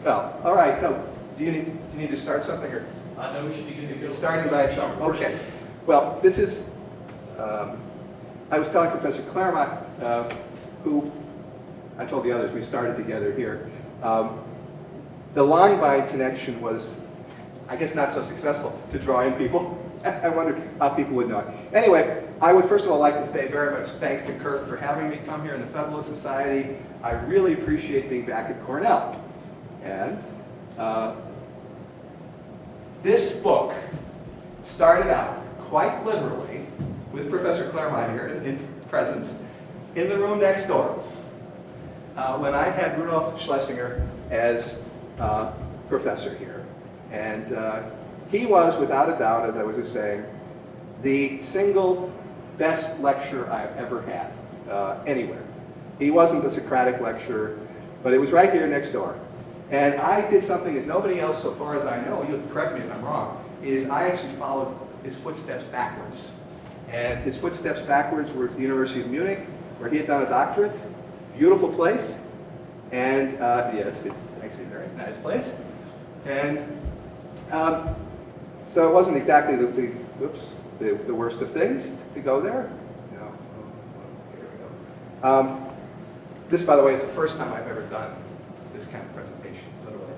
Well, all right, so do you need to start something? Or? No, we should begin. If it's starting by itself. Okay. Well, this is, I was telling Professor Claremont, who I told the others we started together here. The Langbein connection was, I guess, not so successful to draw in people. I wondered how people would know it. Anyway, I would first of all like to say very much thanks to Kirk for having me come here in the Federalist Society. I really appreciate being back at Cornell. And this book started out quite literally with Professor Claremont here in presence in the room next door when I had Rudolf Schlesinger as professor here. And he was, without a doubt, as I was just saying, the single best lecturer I've ever had anywhere. He wasn't a Socratic lecturer, but it was right here next door. And I did something that nobody else, so far as I know, you'll correct me if I'm wrong, is I actually followed his footsteps backwards. And his footsteps backwards were at the University of Munich, where he had done a doctorate. Beautiful place. And yes, it's actually a very nice place. And so it wasn't exactly the worst of things to go there. No. Here we go. This, by the way, is the first time I've ever done this kind of presentation, literally.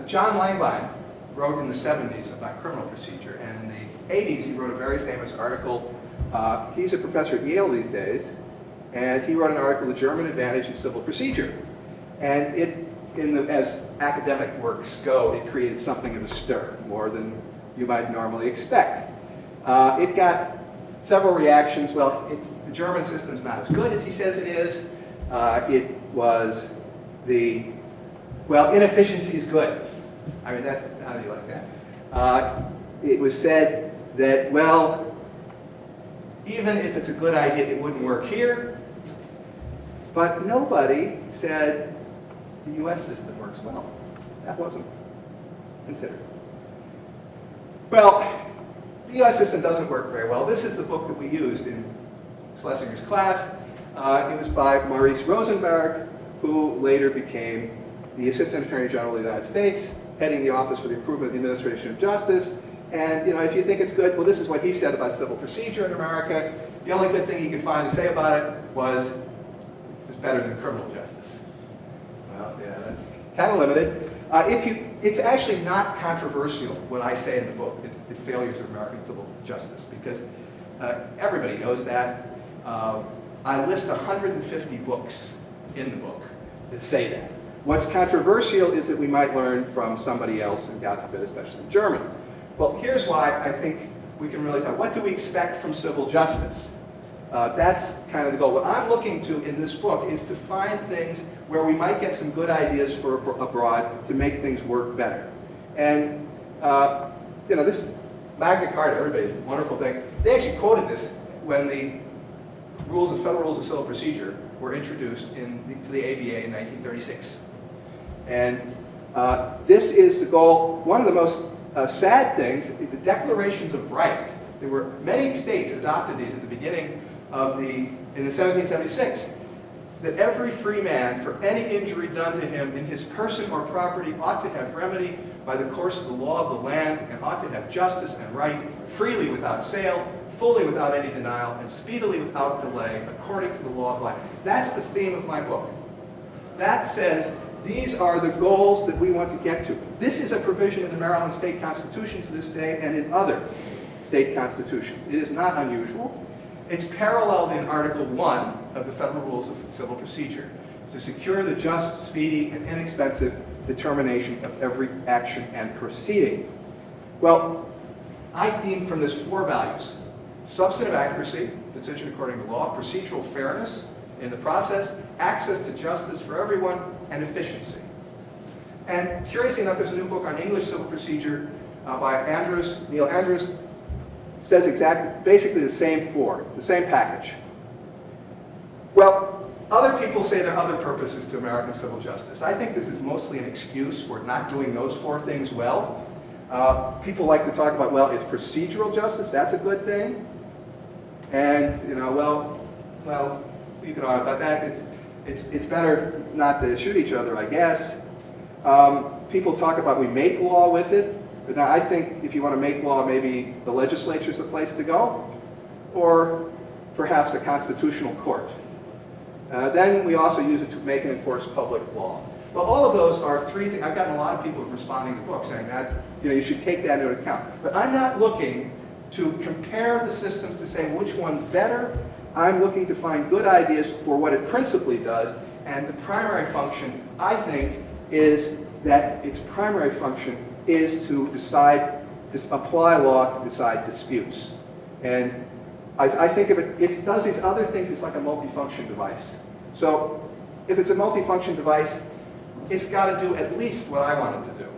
John Langbein wrote in the 70s about criminal procedure, and in the 80s he wrote a very famous article. He's a professor at Yale these days, and he wrote an article, The German Advantage in Civil Procedure. And as academic works go, it created something of a stir, more than you might normally expect. It got several reactions. Well, the German system's not as good as he says it is. It was inefficiency is good. I mean, how do you like that? It was said that, well, even if it's a good idea, it wouldn't work here. But nobody said the U.S. system works well. That wasn't considered. Well, the U.S. system doesn't work very well. This is the book that we used in Schlesinger's class. It was by Maurice Rosenberg, who later became the Assistant Attorney General of the United States, heading the Office for the Improvement of the Administration of Justice. And if you think it's good, well, this is what he said about civil procedure in America. The only good thing he could find to say about it was it was better than criminal justice. Well, yeah, that's kind of limited. It's actually not controversial what I say in the book, the failures of American civil justice, because everybody knows that. I list 150 books in the book that say that. What's controversial is that we might learn from somebody else, and God forbid, especially the Germans. Well, here's why I think we can really talk. What do we expect from civil justice? That's kind of the goal. What I'm looking to in this book is to find things where we might get some good ideas for abroad to make things work better. And, this Magna Carta, everybody's wonderful thing. They actually quoted this when the Federal Rules of Civil Procedure were introduced to the ABA in 1936. And this is the goal. One of the most sad things, the Declarations of Right. There were many states adopted these at the beginning in 1776, that every free man, for any injury done to him in his person or property, ought to have remedy by the course of the law of the land, and ought to have justice and right, freely without sale, fully without any denial, and speedily without delay, according to the law of life. That's the theme of my book. That says these are the goals that we want to get to. This is a provision in the Maryland State Constitution to this day and in other state constitutions. It is not unusual. It's paralleled in Article 1 of the Federal Rules of Civil Procedure to secure the just, speedy, and inexpensive determination of every action and proceeding. Well, I deem from this 4 values: substantive accuracy, decision according to law; procedural fairness in the process; access to justice for everyone; and efficiency. And curiously enough, there's a new book on English civil procedure by Neil Andrews, says basically the same 4, the same package. Well, other people say there are other purposes to American civil justice. I think this is mostly an excuse for not doing those 4 things well. People like to talk about, well, it's procedural justice, that's a good thing. And, well, you can argue about that. It's better not to shoot each other, I guess. People talk about we make law with it, but now I think if you want to make law, maybe the legislature is the place to go, or perhaps a constitutional court. Then we also use it to make and enforce public law. Well, all of those are three things. I've gotten a lot of people responding to the book saying that you should take that into account. But I'm not looking to compare the systems to say which one's better. I'm looking to find good ideas for what it principally does. And the primary function, I think, is that its primary function is to apply law to decide disputes. And I think of it, if it does these other things, it's like a multifunction device. So if it's a multifunction device, it's got to do at least what I want it to do,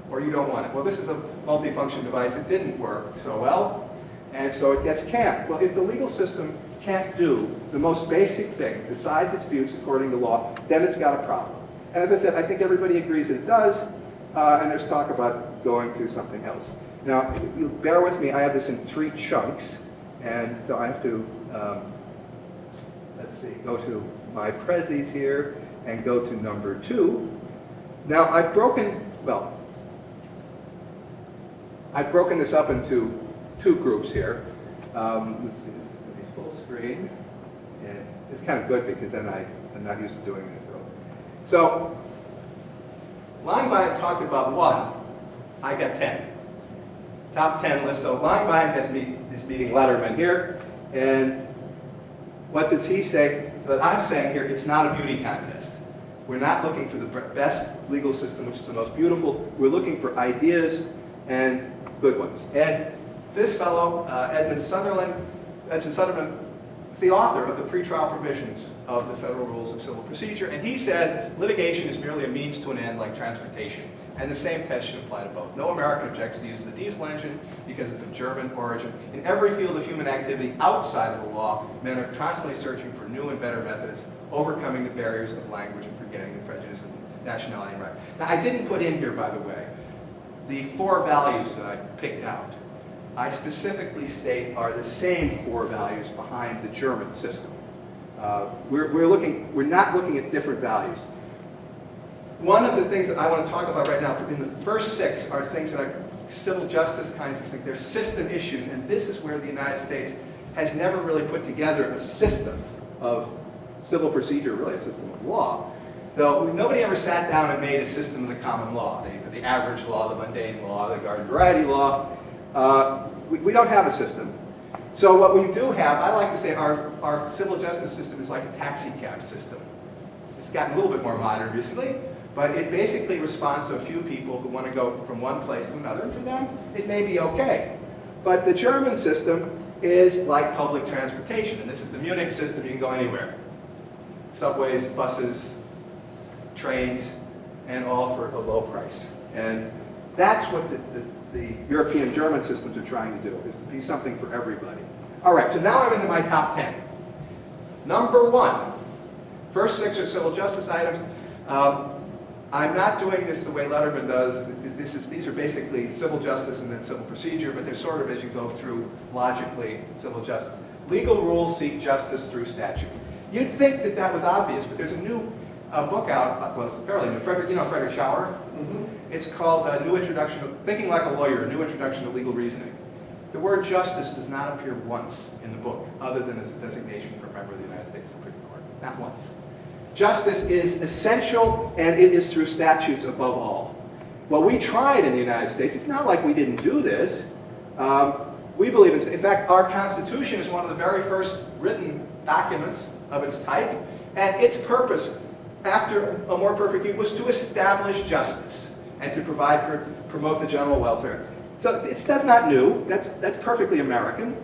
or you don't want it. Well, this is a multifunction device. It didn't work so well, and so it gets canned. Well, if the legal system can't do the most basic thing, decide disputes according to law, then it's got a problem. And as I said, I think everybody agrees that it does, and there's talk about going to something else. Now, you bear with me, I have this in 3 chunks, and so I have to, let's see, go to my prezzies here, and go to number 2. Now, I've broken this up into 2 groups here. Let's see, this is going to be full screen. And it's kind of good because then I'm not used to doing this. So Langbein talked about 1. I got 10. Top 10 list. So Langbein is meeting Letterman here. And what does he say? But I'm saying here, it's not a beauty contest. We're not looking for the best legal system, which is the most beautiful. We're looking for ideas and good ones. And this fellow, Edmund Sunderland, is the author of the pretrial provisions of the Federal Rules of Civil Procedure. And he said litigation is merely a means to an end like transportation. And the same test should apply to both. No American objects to the use of the diesel engine because it's of German origin. In every field of human activity outside of the law, men are constantly searching for new and better methods, overcoming the barriers of language and forgetting the prejudice of nationality and right. Now, I didn't put in here, by the way, the 4 values that I picked out. I specifically state are the same 4 values behind the German system. We're not looking at different values. One of the things that I want to talk about right now, in the first 6, are things that are civil justice kinds of things. They're system issues, and this is where the United States has never really put together a system of civil procedure, really a system of law. So nobody ever sat down and made a system of the common law, the average law, the mundane law, the garden variety law. We don't have a system. So what we do have, I like to say our civil justice system is like a taxi cab system. It's gotten a little bit more modern recently, but it basically responds to a few people who want to go from one place to another, and for them, it may be okay. But the German system is like public transportation, and this is the Munich system. You can go anywhere. Subways, buses, trains, and all for a low price. And that's what the European German systems are trying to do, is to be something for everybody. All right, so now I'm into my top 10. Number 1, first 6 are civil justice items. I'm not doing this the way Letterman does. These are basically civil justice and then civil procedure, but they're sort of, as you go through, logically, civil justice. Legal rules seek justice through statutes. You'd think that that was obvious, but there's a new book out, well, it's fairly new, Frederick Schauer? Mm-hmm. It's called New Introduction to Thinking Like a Lawyer, New Introduction to Legal Reasoning. The word justice does not appear once in the book, other than as a designation for a member of the United States Supreme Court. Not once. Justice is essential, and it is through statutes above all. Well, we tried in the United States. It's not like we didn't do this. We believe in fact, our Constitution is one of the very first written documents of its type, and its purpose, after a more perfect union, was to establish justice and to promote the general welfare. So it's not new. That's perfectly American.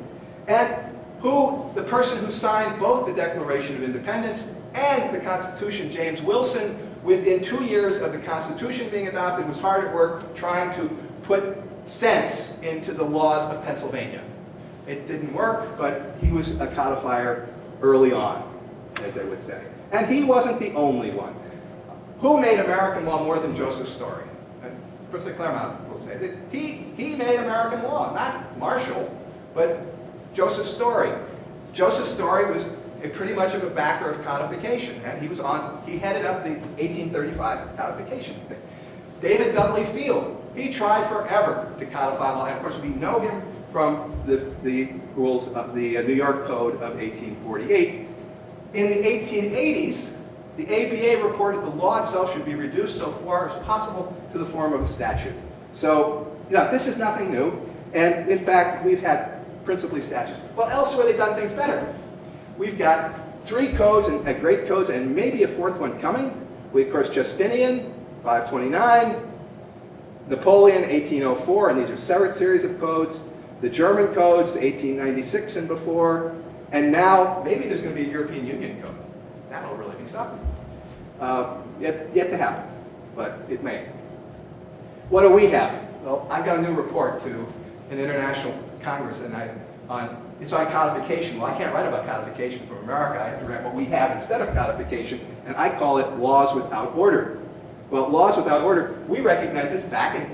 And the person who signed both the Declaration of Independence and the Constitution, James Wilson, within 2 years of the Constitution being adopted, was hard at work trying to put sense into the laws of Pennsylvania. It didn't work, but he was a codifier early on, as they would say. And he wasn't the only one. Who made American law more than Joseph Story? Professor Claremont will say that he made American law, not Marshall, but Joseph Story. Joseph Story was pretty much of a backer of codification, and he headed up the 1835 codification thing. David Dudley Field, he tried forever to codify law. And of course, we know him from the rules of the New York Code of 1848. In the 1880s, the ABA reported the law itself should be reduced so far as possible to the form of a statute. So, yeah, this is nothing new. And in fact, we've had principally statutes. Well, elsewhere they've done things better. We've got 3 codes and great codes, and maybe a 4th one coming. We, of course, Justinian, 529, Napoleon, 1804, and these are separate series of codes. The German codes, 1896 and before, and now maybe there's going to be a European Union code. That'll really be something. Yet to happen, but it may. What do we have? Well, I've got a new report to an international congress, and it's on codification. Well, I can't write about codification from America. I have to write what we have instead of codification, and I call it laws without order. Well, laws without order, we recognize this back in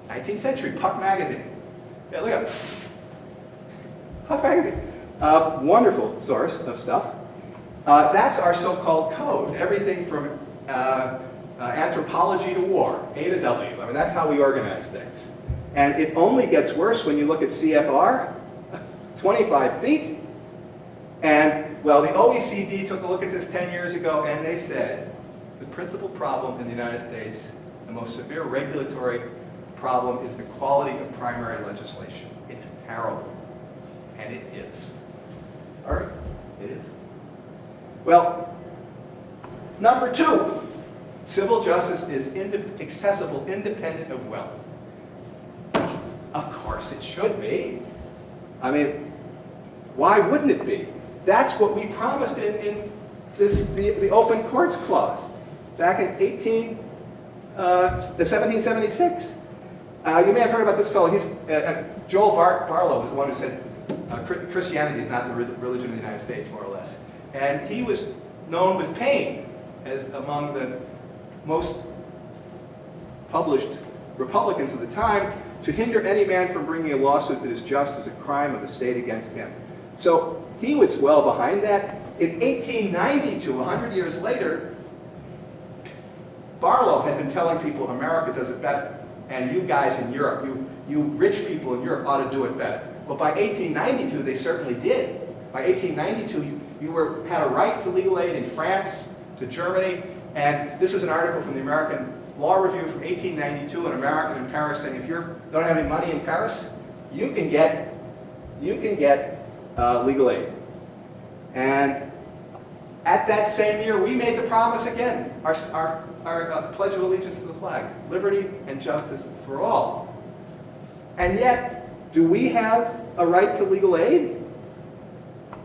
19th century, Puck magazine. Yeah, look at it. Puck magazine. Wonderful source of stuff. That's our so-called code. Everything from anthropology to war, A to W. I mean, that's how we organize things. And it only gets worse when you look at CFR, 25 feet. And, well, the OECD took a look at this 10 years ago, and they said the principal problem in the United States, the most severe regulatory problem, is the quality of primary legislation. It's terrible. And it is. Sorry, it is. Well, number 2, civil justice is accessible, independent of wealth. Of course it should be. I mean, why wouldn't it be? That's what we promised in the Open Courts Clause back in 1776. You may have heard about this fellow. He's Joel Barlow was the one who said Christianity is not the religion of the United States, more or less. And he was known with Paine as among the most published Republicans of the time. To hinder any man from bringing a lawsuit that is just is a crime of the state against him. So he was well behind that. In 1892, 100 years later, Barlow had been telling people America does it better. And you guys in Europe, you rich people in Europe ought to do it better. Well, by 1892, they certainly did. By 1892, you had a right to legal aid in France, to Germany, and this is an article from the American Law Review from 1892, an American in Paris saying if you don't have any money in Paris, you can get legal aid. And at that same year, we made the promise again, our Pledge of Allegiance to the flag, liberty and justice for all. And yet, do we have a right to legal aid?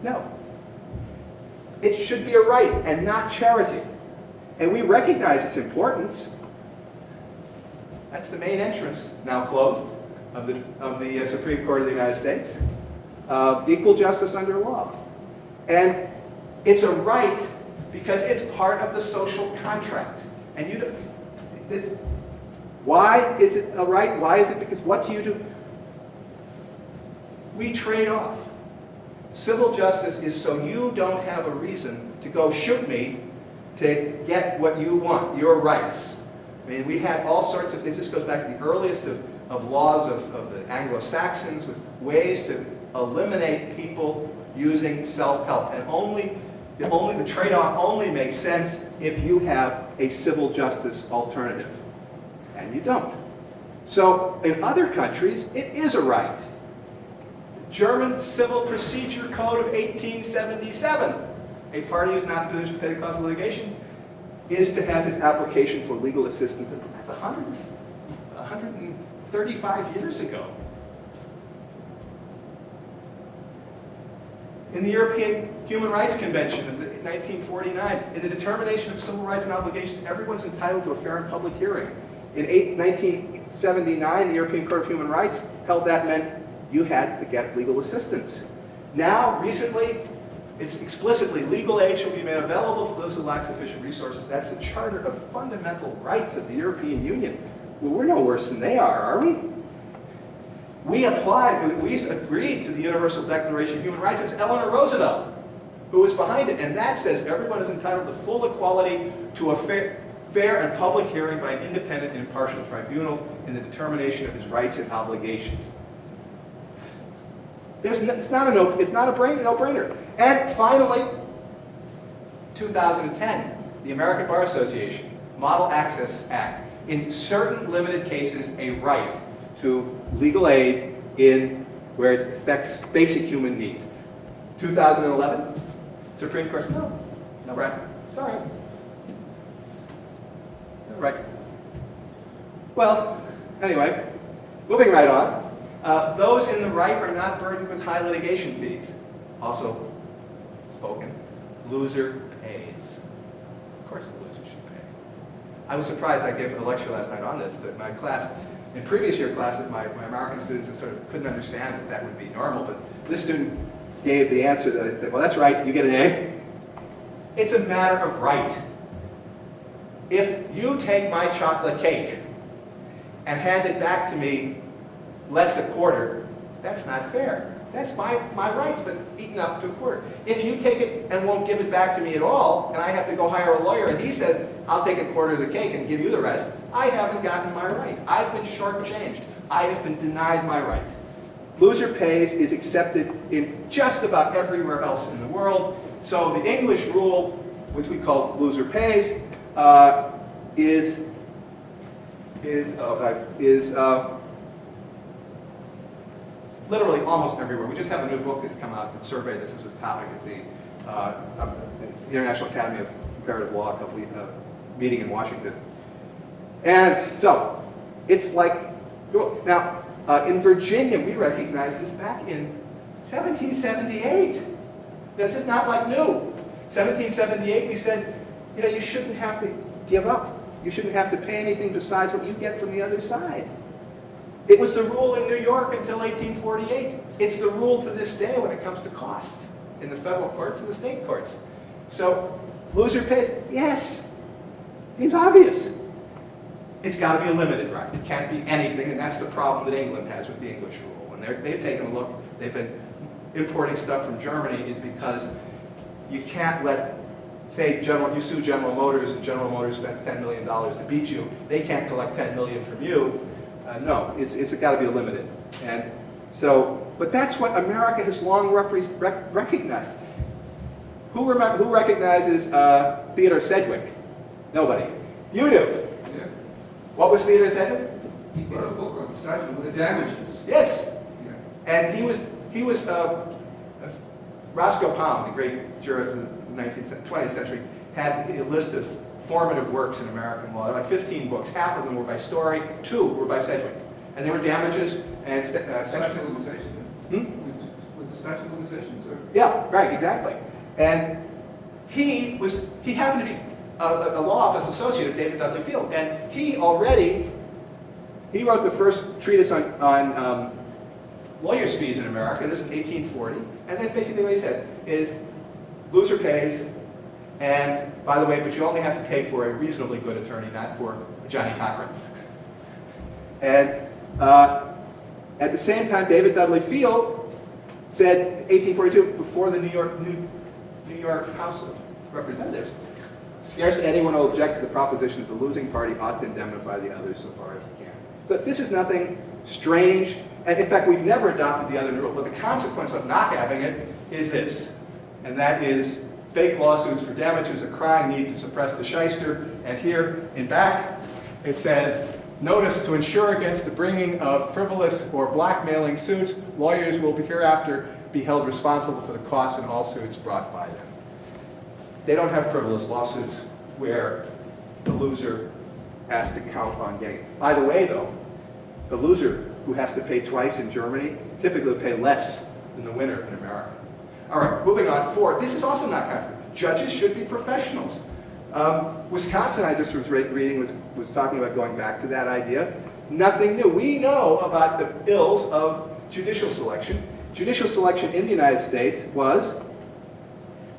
No. It should be a right and not charity. And we recognize its importance. That's the main entrance, now closed, of the Supreme Court of the United States. Equal justice under law. And it's a right because it's part of the social contract. And why is it a right? Why is it? Because what do you do? We trade off. Civil justice is so you don't have a reason to go shoot me to get what you want, your rights. I mean, we had all sorts of things. This goes back to the earliest of laws of the Anglo-Saxons, with ways to eliminate people using self-help. And the trade-off only makes sense if you have a civil justice alternative. And you don't. So in other countries, it is a right. German Civil Procedure Code of 1877. A party who's not in a position to pay the cost of litigation is to have his application for legal assistance. That's 135 years ago. In the European Human Rights Convention of 1949, in the determination of civil rights and obligations, everyone's entitled to a fair and public hearing. In 1979, the European Court of Human Rights held that meant you had to get legal assistance. Now, recently, it's explicitly legal aid shall be made available to those who lack sufficient resources. That's the Charter of Fundamental Rights of the European Union. Well, we're no worse than they are we? We agreed to the Universal Declaration of Human Rights. It was Eleanor Roosevelt who was behind it. And that says everyone is entitled to full equality to a fair fair and public hearing by an independent and impartial tribunal in the determination of his rights and obligations. It's not a no-brainer. And finally, 2010, the American Bar Association, Model Access Act, in certain limited cases, a right to legal aid in where it affects basic human needs. 2011, Supreme Court, no right, sorry. No right. Well, anyway, moving right on. Those in the right are not burdened with high litigation fees. Also spoken, loser pays. Of course the loser should pay. I was surprised. I gave a lecture last night on this to my class. In previous year classes, my American students sort of couldn't understand that that would be normal, but this student gave the answer that I said, well, that's right, you get an A. It's a matter of right. If you take my chocolate cake and hand it back to me less a quarter, that's not fair. That's my rights, but eaten up to a quarter. If you take it and won't give it back to me at all, and I have to go hire a lawyer, and he said, I'll take a quarter of the cake and give you the rest, I haven't gotten my right. I've been shortchanged. I have been denied my right. Loser pays is accepted in just about everywhere else in the world. So the English rule, which we call loser pays, is literally almost everywhere. We just have a new book that's come out that surveyed this as a topic at the International Academy of Comparative Law, a couple meeting in Washington. And so, it's like, now, in Virginia, we recognized this back in 1778. This is not like new. 1778, we said, you know, you shouldn't have to give up. You shouldn't have to pay anything besides what you get from the other side. It was the rule in New York until 1848. It's the rule to this day when it comes to costs in the federal courts and the state courts. So, loser pays, yes, seems obvious. It's got to be a limited right. It can't be anything, and that's the problem that England has with the English rule. And they've taken a look, they've been importing stuff from Germany is because you can't let, say, you sue General Motors and General Motors spends $10 million to beat you. They can't collect $10 million from you. No, it's got to be limited. And so, but that's what America has long recognized. Who recognizes Theodore Sedgwick? Nobody. You do. Yeah. What was Theodore Sedgwick? He wrote a book on statute of damages. Yes. Yeah. And he was Roscoe Pound, the great jurist in the 20th century, had a list of formative works in American law, like 15 books. Half of them were by Story, 2 were by Sedgwick. And they were damages and Statute of limitations. Was the statute of limitations, sir? Yeah, right, exactly. And he happened to be a law office associate of David Dudley Field, and he wrote the first treatise on lawyers' fees in America. This is 1840, and that's basically what he said, is loser pays, and by the way, but you only have to pay for a reasonably good attorney, not for Johnny Cochran. And at the same time, David Dudley Field said, 1842, before the New York House of Representatives, scarcely anyone will object to the proposition that the losing party ought to indemnify the others so far as he can. So this is nothing strange, and in fact, we've never adopted the other rule, but the consequence of not having it is this, and that is fake lawsuits for damages, a crying need to suppress the shyster, and here in back, it says, notice to ensure against the bringing of frivolous or blackmailing suits, lawyers will hereafter be held responsible for the costs in all suits brought by them. They don't have frivolous lawsuits where the loser has to count on getting. By the way, though, the loser who has to pay twice in Germany typically will pay less than the winner in America. All right, moving on forward. This is also not controversial. Judges should be professionals. Wisconsin, I just was reading, was talking about going back to that idea. Nothing new. We know about the ills of judicial selection. Judicial selection in the United States was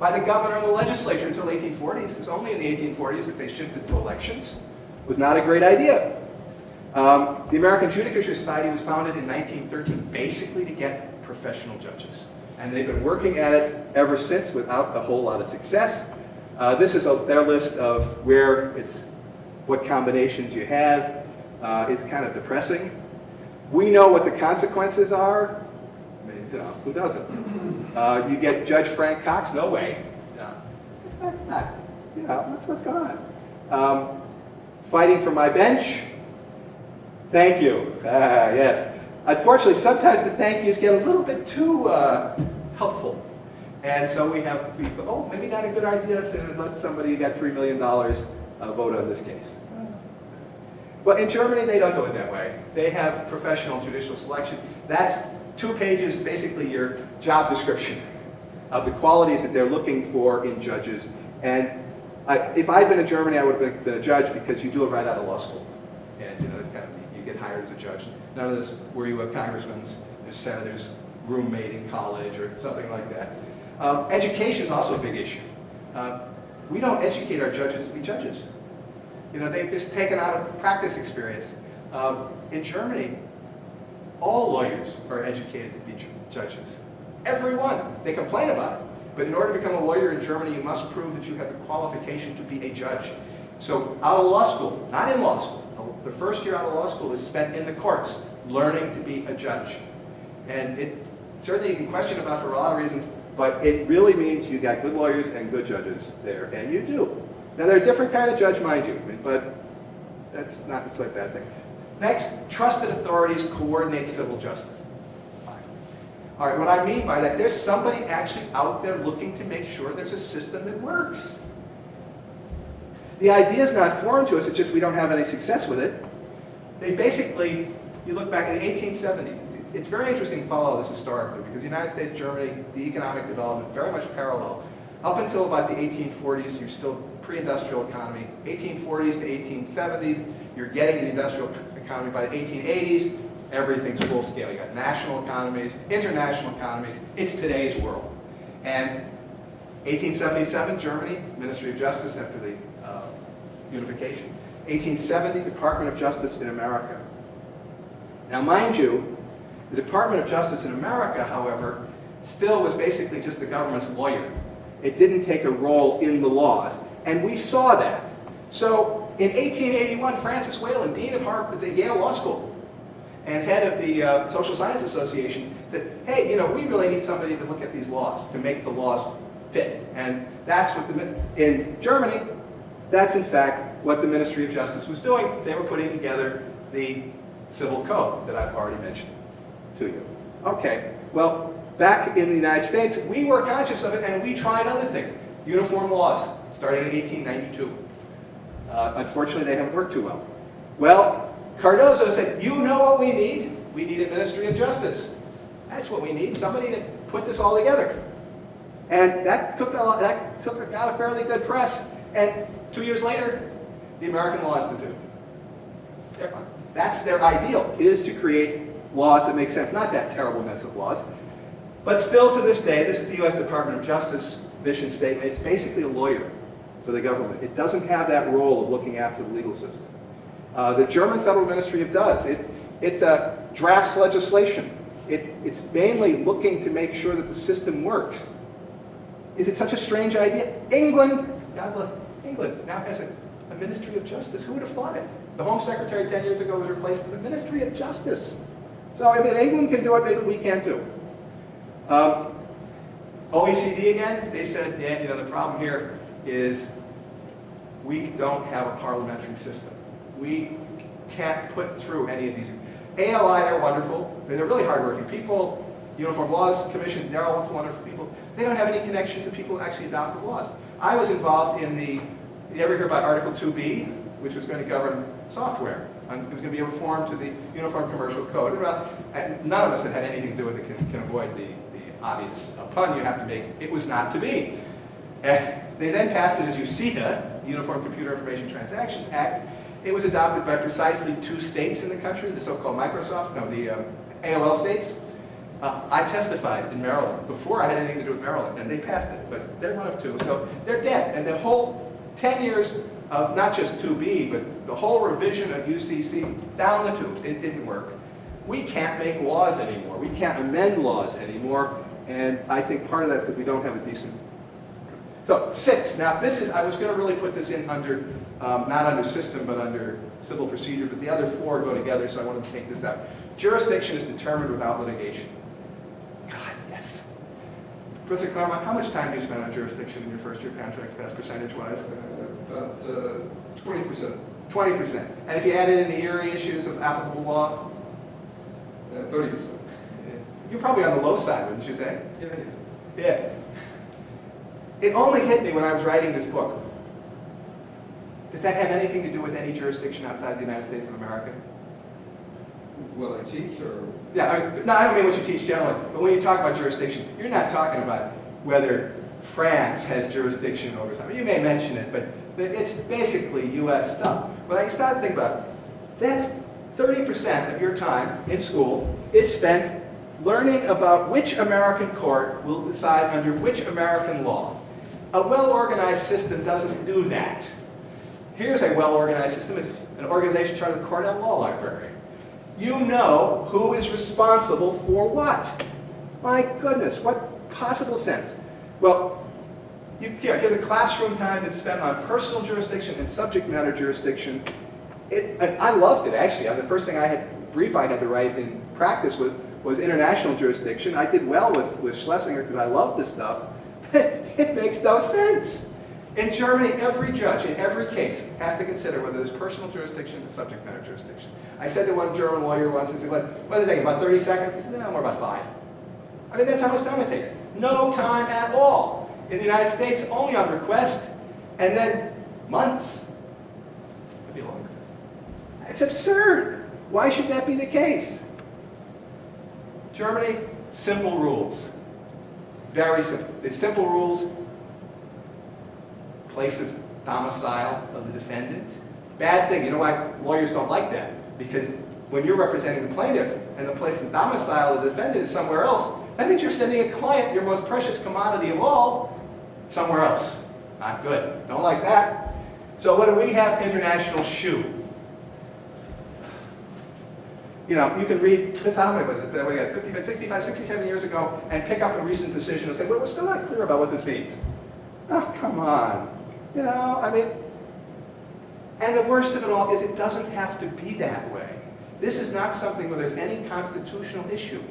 by the governor and the legislature until the 1840s. It was only in the 1840s that they shifted to elections. It was not a great idea. The American Judiciary Society was founded in 1913 basically to get professional judges. And they've been working at it ever since without a whole lot of success. This is their list of where it's what combinations you have is kind of depressing. We know what the consequences are. I mean, you know, who doesn't? You get Judge Frank Cox? No way. You know, that's what's going on. Fighting for my bench? Thank you. Yes. Unfortunately, sometimes the thank yous get a little bit too helpful. And so we oh, maybe not a good idea to let somebody who got $3 million vote on this case. But in Germany, they don't do it that way. They have professional judicial selection. That's 2 pages, basically your job description of the qualities that they're looking for in judges. And if I'd been in Germany, I would have been a judge, because you do it right out of law school. And you know, it's kind of, you get hired as a judge. None of this, were you a congressman's, there's senators, roommate in college, or something like that. Education is also a big issue. We don't educate our judges to be judges. You know, they've just taken out of practice experience. In Germany, all lawyers are educated to be judges. Everyone. They complain about it. But in order to become a lawyer in Germany, you must prove that you have the qualification to be a judge. So out of law school, not in law school, the first year out of law school is spent in the courts learning to be a judge. And it certainly you can question about for a lot of reasons, but it really means you got good lawyers and good judges there, and you do. Now, they're a different kind of judge, mind you, but that's not necessarily a bad thing. Next, trusted authorities coordinate civil justice. All right, what I mean by that, there's somebody actually out there looking to make sure there's a system that works. The idea is not foreign to us, it's just we don't have any success with it. They basically, you look back in the 1870s, it's very interesting to follow this historically, because the United States, Germany, the economic development, very much parallel. Up until about the 1840s, you're still pre-industrial economy. 1840s to 1870s, you're getting the industrial economy. By the 1880s, everything's full scale. You got national economies, international economies. It's today's world. And 1877, Germany, Ministry of Justice after the unification. 1870, Department of Justice in America. Now, mind you, the Department of Justice in America, however, still was basically just the government's lawyer. It didn't take a role in the laws, and we saw that. So, in 1881, Francis Whalen, Dean of Harvard, the Yale Law School, and head of the Social Science Association, said, hey, you know, we really need somebody to look at these laws, to make the laws fit. And that's what in Germany, that's in fact what the Ministry of Justice was doing. They were putting together the civil code that I've already mentioned to you. Okay, well, back in the United States, we were conscious of it, and we tried other things. Uniform laws, starting in 1892. Unfortunately, they haven't worked too well. Well, Cardozo said, you know what we need? We need a Ministry of Justice. That's what we need, somebody to put this all together. And that got a fairly good press. And 2 years later, the American Law Institute. They're fine. That's their ideal, is to create laws that make sense. Not that terrible mess of laws. But still to this day, this is the U.S. Department of Justice mission statement. It's basically a lawyer for the government. It doesn't have that role of looking after the legal system. The German Federal Ministry of does. It drafts legislation. It's mainly looking to make sure that the system works. Is it such a strange idea? England, God bless, England now has a Ministry of Justice. Who would have thought it? The Home Secretary 10 years ago was replaced with the Ministry of Justice. So I mean, England can do it, maybe we can too. OECD again, they said, yeah, you know, the problem here is we don't have a parliamentary system. We can't put through any of these. ALI, they're wonderful. They're really hardworking people. Uniform Laws Commission, they're all wonderful people. They don't have any connection to people who actually adopt the laws. I was involved in the, you ever hear about Article 2B, which was going to govern software? It was going to be a reform to the Uniform Commercial Code. And none of us had anything to do with it, can avoid the obvious pun you have to make. It was not to be. And they then passed it as USITA, the Uniform Computer Information Transactions Act. It was adopted by precisely 2 states in the country, the so-called the AOL states. I testified in Maryland before I had anything to do with Maryland, and they passed it, but they're one of 2. So they're dead. And the whole 10 years of not just 2B, but the whole revision of UCC down the tubes, it didn't work. We can't make laws anymore. We can't amend laws anymore. And I think part of that is because we don't have a decent. So 6. Now this is, I was going to really put this in under not under system, but under civil procedure, but the other four go together, so I wanted to take this out. Jurisdiction is determined without litigation. God, yes. Professor Claremont, how much time do you spend on jurisdiction in your first year contracts, as percentage-wise? About 20%. 20%. And if you added in the eerie issues of applicable law? 30%. You're probably on the low side, wouldn't you say? Yeah. Yeah. It only hit me when I was writing this book. Does that have anything to do with any jurisdiction outside the United States of America? Will I teach or? Yeah, no, I don't mean what you teach generally, but when you talk about jurisdiction, you're not talking about whether France has jurisdiction over something. You may mention it, but it's basically U.S. stuff. But I start to think about it. That's 30% of your time in school is spent learning about which American court will decide under which American law. A well-organized system doesn't do that. Here's a well-organized system. It's an organization chartered with the Cornell Law Library. You know who is responsible for what. My goodness, what possible sense? Well, you hear the classroom time that's spent on personal jurisdiction and subject matter jurisdiction. I loved it, actually. The first brief I had to write in practice was international jurisdiction. I did well with Schlesinger because I love this stuff. It makes no sense. In Germany, every judge in every case has to consider whether there's personal jurisdiction or subject matter jurisdiction. I said to one German lawyer once, he said, what do they take, about 30 seconds? He said, no, more about 5. I mean, that's how much time it takes. No time at all. In the United States, only on request, and then months. Maybe longer. It's absurd. Why should that be the case? Germany, simple rules. Very simple. It's simple rules. Place of domicile of the defendant. Bad thing. You know why lawyers don't like that? Because when you're representing the plaintiff and the place of domicile of the defendant is somewhere else, that means you're sending a client, your most precious commodity of all, somewhere else. Not good. Don't like that. So what do we have? International shoe. You know, you can read, that's how many was it? We got 65, 67 years ago, and pick up a recent decision and say, well, we're still not clear about what this means. Oh, come on. You know, I mean, and the worst of it all is it doesn't have to be that way. This is not something where there's any constitutional issue.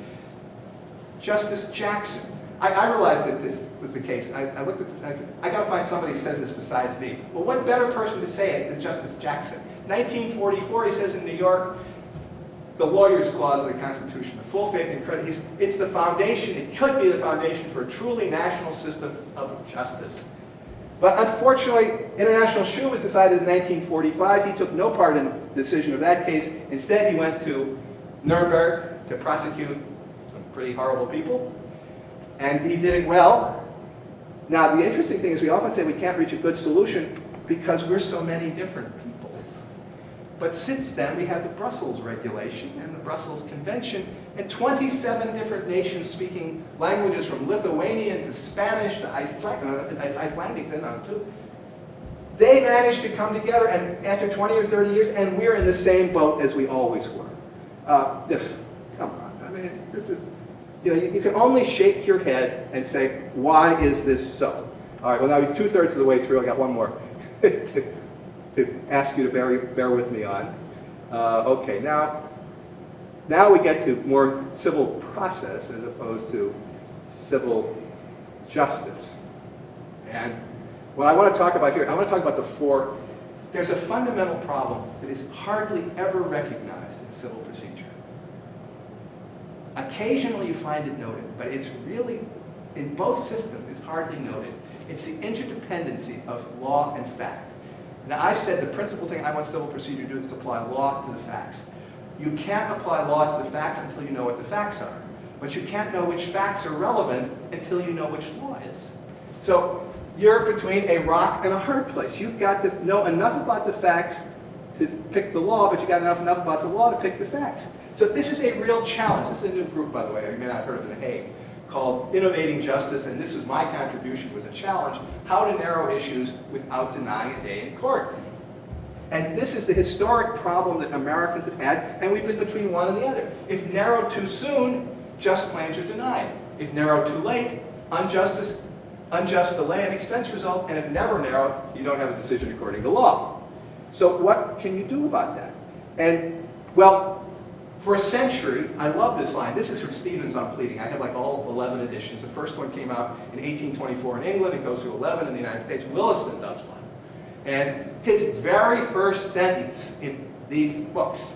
Justice Jackson, I realized that this was the case. I looked at this and I said, I got to find somebody who says this besides me. Well, what better person to say it than Justice Jackson? 1944, he says in New York, the lawyer's clause of the Constitution, the full faith and credit, it's the foundation, it could be the foundation for a truly national system of justice. But unfortunately, international shoe was decided in 1945. He took no part in the decision of that case. Instead, he went to Nuremberg to prosecute some pretty horrible people. And he did it well. Now, the interesting thing is we often say we can't reach a good solution because we're so many different peoples. But since then, we have the Brussels Regulation and the Brussels Convention, and 27 different nations speaking languages from Lithuanian to Spanish to Icelandic, too. They managed to come together, and after 20 or 30 years, and we're in the same boat as we always were. Come on, I mean, this is, you know, you can only shake your head and say, why is this so? All right, well, now we're 2/3 of the way through. I got one more to ask you to bear with me on. Okay, now we get to more civil process as opposed to civil justice. And what I want to talk about here, I want to talk about the four. There's a fundamental problem that is hardly ever recognized in civil procedure. Occasionally you find it noted, but it's really, in both systems, it's hardly noted. It's the interdependency of law and fact. Now, I've said the principal thing I want civil procedure to do is to apply law to the facts. You can't apply law to the facts until you know what the facts are. But you can't know which facts are relevant until you know which law is. So you're between a rock and a hard place. You've got to know enough about the facts to pick the law, but you've got enough about the law to pick the facts. So this is a real challenge. This is a new group, by the way. You may not have heard of it in The Hague, called Innovating Justice, and this was my contribution, was a challenge, how to narrow issues without denying a day in court. And this is the historic problem that Americans have had, and we've been between one and the other. If narrowed too soon, just claims are denied. If narrowed too late, unjust delay and expense result, and if never narrowed, you don't have a decision according to law. So what can you do about that? And, well, for a century, I love this line. This is from Stevens on pleading. I have like all 11 editions. The first one came out in 1824 in England. It goes through 11 in the United States. Williston does one. And his very first sentence in these books,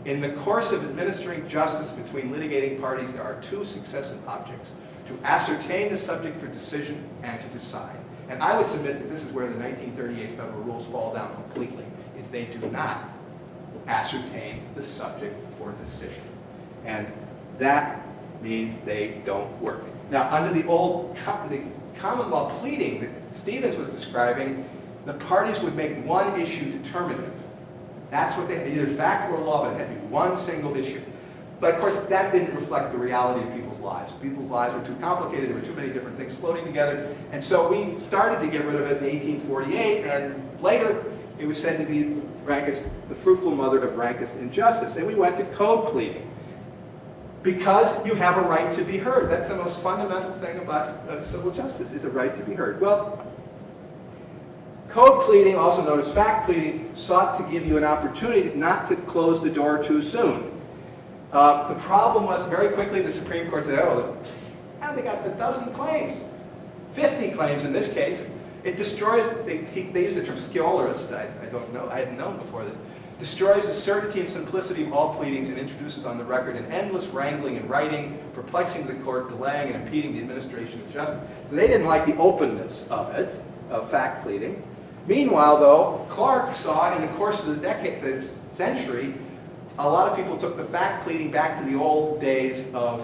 in the course of administering justice between litigating parties, there are two successive objects: to ascertain the subject for decision and to decide. And I would submit that this is where the 1938 federal rules fall down completely, is they do not ascertain the subject for decision. And that means they don't work. Now, under the old the common law pleading that Stevens was describing, the parties would make one issue determinative. That's what they, either fact or law, but it had to be one single issue. But of course, that didn't reflect the reality of people's lives. People's lives were too complicated, there were too many different things floating together, and so we started to get rid of it in 1848, and later it was said to be rankest, the fruitful mother of rankest injustice, and we went to code pleading. Because you have a right to be heard. That's the most fundamental thing about civil justice, is a right to be heard. Well, code pleading, also known as fact pleading, sought to give you an opportunity not to close the door too soon. The problem was, very quickly, the Supreme Court said, oh, now they got a dozen claims. 50 claims in this case. It destroys, they used the term sciolorist, I don't know, I hadn't known before this. Destroys the certainty and simplicity of all pleadings and introduces on the record an endless wrangling and writing, perplexing the court, delaying and impeding the administration of justice. So they didn't like the openness of it, of fact pleading. Meanwhile, though, Clark saw in the course of the decade, this century, a lot of people took the fact pleading back to the old days of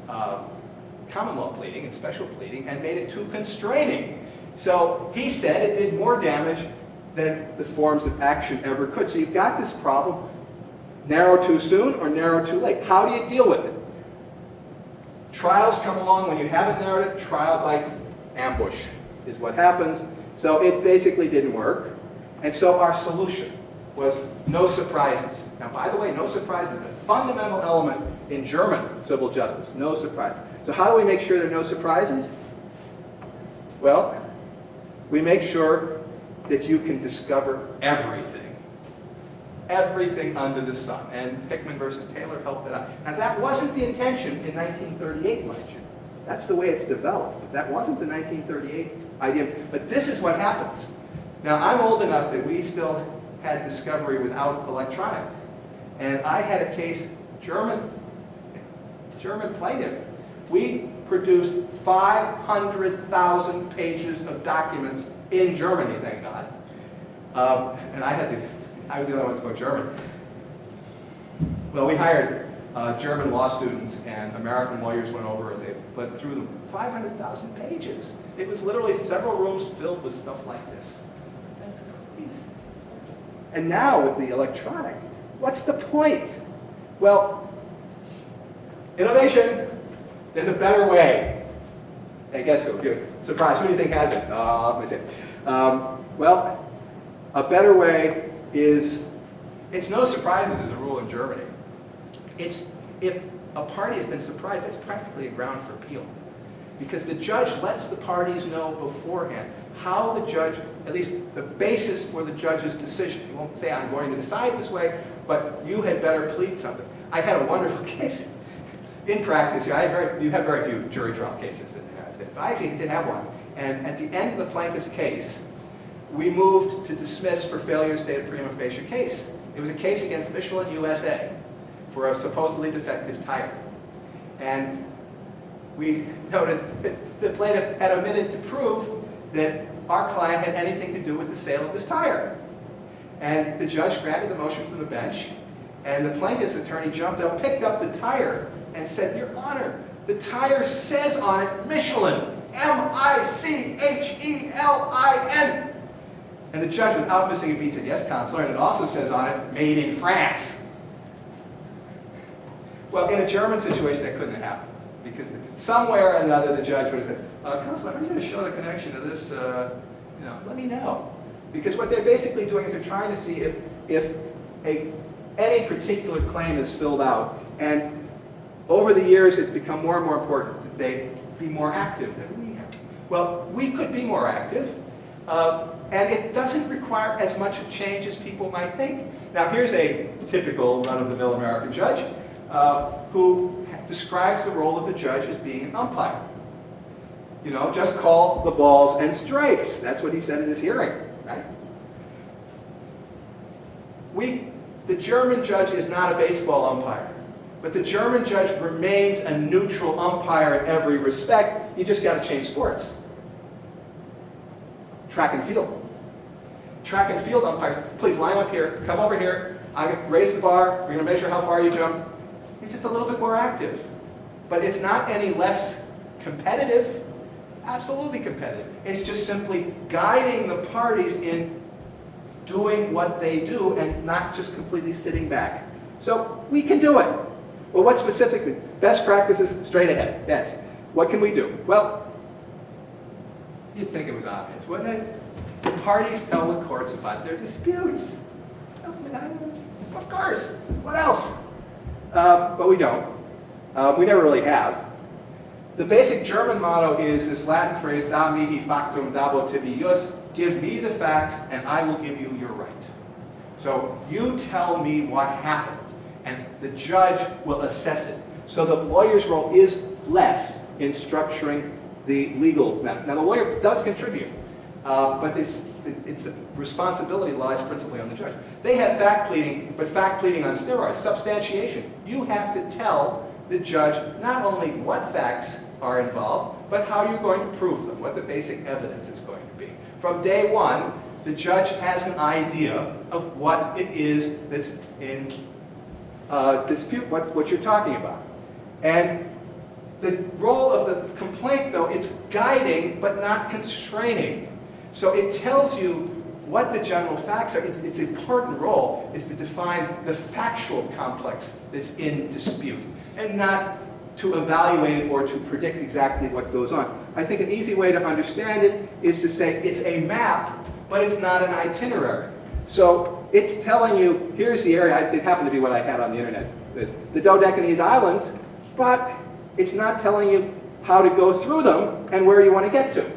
common law pleading and special pleading and made it too constraining. So he said it did more damage than the forms of action ever could. So you've got this problem: narrow too soon or narrow too late. How do you deal with it? Trials come along when you haven't narrowed it. Trial by ambush is what happens. So it basically didn't work. And so our solution was no surprises. Now, by the way, no surprises is a fundamental element in German civil justice. No surprises. So how do we make sure there are no surprises? Well, we make sure that you can discover everything. Everything under the sun. And Hickman versus Taylor helped that out. Now, that wasn't the intention in 1938, mind you. That's the way it's developed. But that wasn't the 1938 idea. But this is what happens. Now, I'm old enough that we still had discovery without electronic. And I had a case, German plaintiff. We produced 500,000 pages of documents in Germany, thank God. And I was the only one who spoke German. Well, we hired German law students, and American lawyers went over and they went through them. 500,000 pages. It was literally several rooms filled with stuff like this. And now with the electronic, what's the point? Well, innovation, there's a better way. Hey, guess who? Surprise, who do you think has it? Let me see. Well, a better way is, it's no surprises as a rule in Germany. It's, if a party has been surprised, that's practically a ground for appeal. Because the judge lets the parties know beforehand how the judge, at least the basis for the judge's decision. He won't say, I'm going to decide this way, but you had better plead something. I had a wonderful case. In practice, you have very few jury trial cases in the United States, but I actually did have one. And at the end of the plaintiff's case, we moved to dismiss for failure to state a prima facie case. It was a case against Michelin USA for a supposedly defective tire. And we noted that the plaintiff had omitted to prove that our client had anything to do with the sale of this tire. And the judge granted the motion from the bench, and the plaintiff's attorney jumped up, picked up the tire, and said, Your Honor, the tire says on it Michelin, M-I-C-H-E-L-I-N. And the judge, without missing a beat, said, Yes, Counselor, and it also says on it, made in France. Well, in a German situation, that couldn't have happened. Because somewhere or another, the judge would have said, Counselor, are you going to show the connection to this? Let me know. Because what they're basically doing is they're trying to see if any particular claim is filled out. And over the years, it's become more and more important that they be more active than we have. Well, we could be more active. And it doesn't require as much a change as people might think. Now here's a typical run-of-the-mill American judge who describes the role of the judge as being an umpire. You know, just call the balls and strikes. That's what he said in his hearing, right? The German judge is not a baseball umpire, but the German judge remains a neutral umpire in every respect. You just got to change sports. Track and field. Track and field umpires, please line up here, come over here, I'm going to raise the bar, we're going to measure how far you jumped. It's just a little bit more active. But it's not any less competitive. Absolutely competitive. It's just simply guiding the parties in doing what they do and not just completely sitting back. So we can do it. Well, what specifically? Best practices, straight ahead. Yes. What can we do? Well, you'd think it was obvious, wouldn't it? The parties tell the courts about their disputes. Of course. What else? But we don't. We never really have. The basic German motto is this Latin phrase, da mihi factum dabo tibi jus, give me the facts and I will give you your right. So you tell me what happened and the judge will assess it. So the lawyer's role is less in structuring the legal matter. Now the lawyer does contribute, but the responsibility lies principally on the judge. They have fact pleading, but fact pleading on steroids, substantiation. You have to tell the judge not only what facts are involved, but how you're going to prove them, what the basic evidence is going to be. From day one, the judge has an idea of what it is that's in dispute, what you're talking about. And the role of the complaint, though, it's guiding but not constraining. So it tells you what the general facts are. Its important role is to define the factual complex that's in dispute and not to evaluate it or to predict exactly what goes on. I think an easy way to understand it is to say it's a map, but it's not an itinerary. So it's telling you, here's the area, it happened to be what I had on the internet, the Dodecanese Islands, but it's not telling you how to go through them and where you want to get to.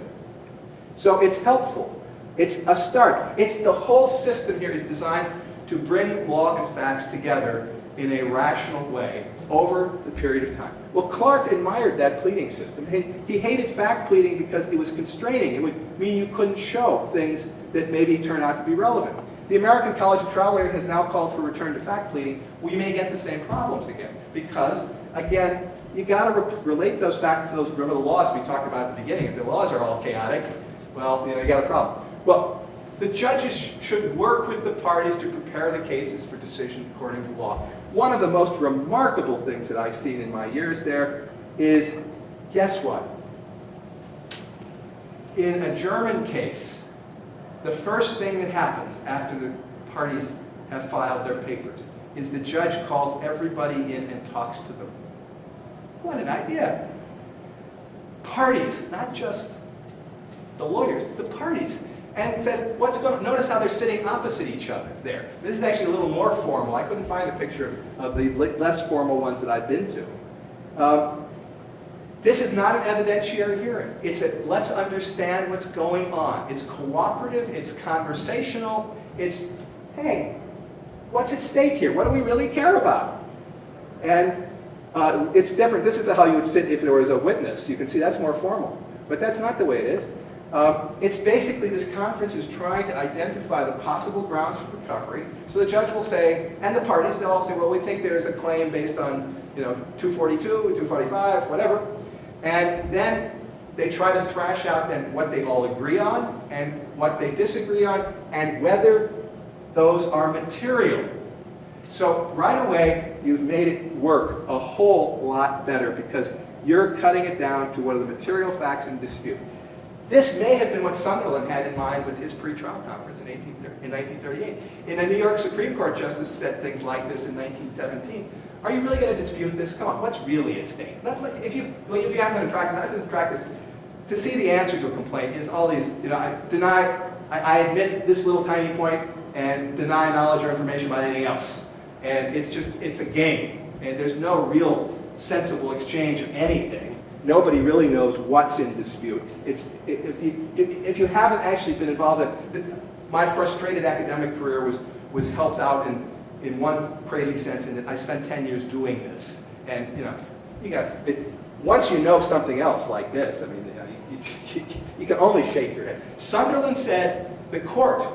So it's helpful. It's a start. It's the whole system here is designed to bring law and facts together in a rational way over the period of time. Well, Clark admired that pleading system. He hated fact pleading because it was constraining. It would mean you couldn't show things that maybe turn out to be relevant. The American College of Trial Lawyers has now called for return to fact pleading. We may get the same problems again because, again, you got to relate those facts to those, remember the laws we talked about at the beginning. If the laws are all chaotic, well, you got a problem. Well, the judges should work with the parties to prepare the cases for decision according to law. One of the most remarkable things that I've seen in my years there is, guess what? In a German case, the first thing that happens after the parties have filed their papers is the judge calls everybody in and talks to them. What an idea. Parties, not just the lawyers, the parties. And says, what's going on? Notice how they're sitting opposite each other there. This is actually a little more formal. I couldn't find a picture of the less formal ones that I've been to. This is not an evidentiary hearing. It's a let's understand what's going on. It's cooperative, it's conversational, it's, hey, what's at stake here? What do we really care about? And it's different. This is how you would sit if there was a witness. You can see that's more formal. But that's not the way it is. It's basically this conference is trying to identify the possible grounds for recovery. So the judge will say, and the parties, they'll all say, well, we think there's a claim based on 242, 245, whatever. And then they try to thrash out then what they all agree on and what they disagree on and whether those are material. So right away, you've made it work a whole lot better because you're cutting it down to what are the material facts in dispute. This may have been what Sunderland had in mind with his pre-trial conference in 1938. And a New York Supreme Court justice said things like this in 1917. Are you really going to dispute this? Come on, what's really at stake? If you haven't been in practice, I've been in practice, to see the answer to a complaint is all these, I admit this little tiny point and deny knowledge or information about anything else. And it's a game. And there's no real sensible exchange of anything. nobody really knows what's in dispute. If you haven't actually been involved in, my frustrated academic career was helped out in one crazy sense in that I spent 10 years doing this. And once you know something else like this, I mean, you can only shake your head. Sunderland said the court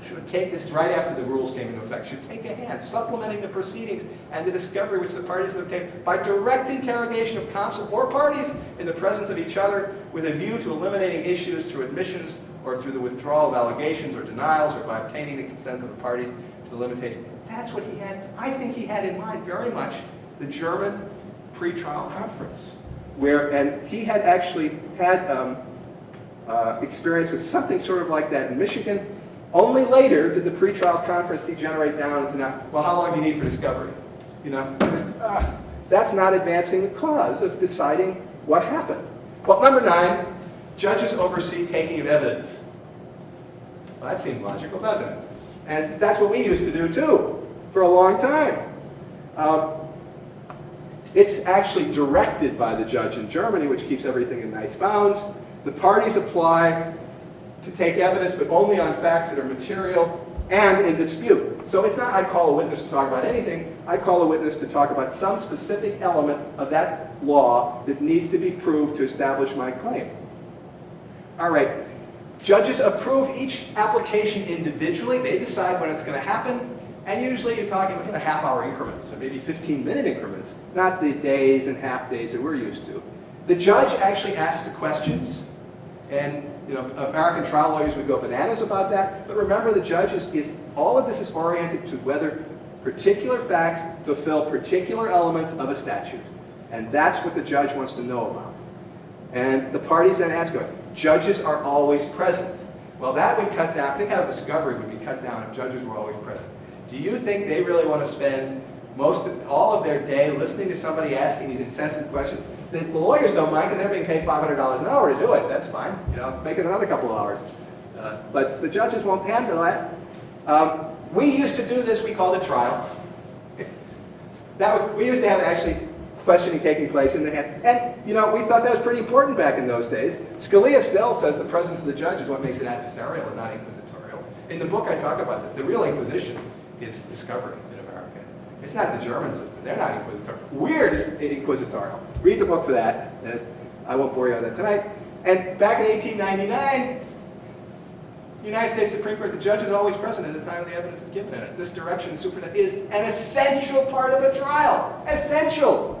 should take this right after the rules came into effect, should take a hand, supplementing the proceedings and the discovery which the parties have obtained by direct interrogation of counsel or parties in the presence of each other with a view to eliminating issues through admissions or through the withdrawal of allegations or denials or by obtaining the consent of the parties to the limitation. That's what he had. I think he had in mind very much the German pretrial conference, and he had actually had experience with something sort of like that in Michigan. Only later did the pretrial conference degenerate down into now, well, how long do you need for discovery? That's not advancing the cause of deciding what happened. Well, number 9, judges oversee taking of evidence. Well, that seems logical, doesn't it? And that's what we used to do too, for a long time. It's actually directed by the judge in Germany, which keeps everything in nice bounds. The parties apply to take evidence, but only on facts that are material and in dispute. So it's not I call a witness to talk about anything. I call a witness to talk about some specific element of that law that needs to be proved to establish my claim. All right. Judges approve each application individually. They decide when it's going to happen. And usually you're talking in half-hour increments, or maybe 15-minute increments, not the days and half-days that we're used to. The judge actually asks the questions. And American trial lawyers would go bananas about that. But remember, the judge all of this is oriented to whether particular facts fulfill particular elements of a statute. And that's what the judge wants to know about. And the parties then ask, judges are always present. Well, that would cut down, think how discovery would be cut down if judges were always present. Do you think they really want to spend all of their day listening to somebody asking these insensitive questions? The lawyers don't mind because they're being paid $500 an hour to do it. That's fine. Make it another couple of hours. But the judges won't handle that. We used to do this. We called it trial. We used to have actually questioning taking place in the hand. And we thought that was pretty important back in those days. Scalia still says the presence of the judge is what makes it adversarial and not inquisitorial. In the book I talk about this. The real inquisition is discovery in America. It's not the German system. They're not inquisitorial. We're inquisitorial. Read the book for that. I won't bore you on that tonight. And back in 1899, the United States Supreme Court, the judge is always present at the time of the evidence is given in it. This direction is an essential part of a trial. Essential.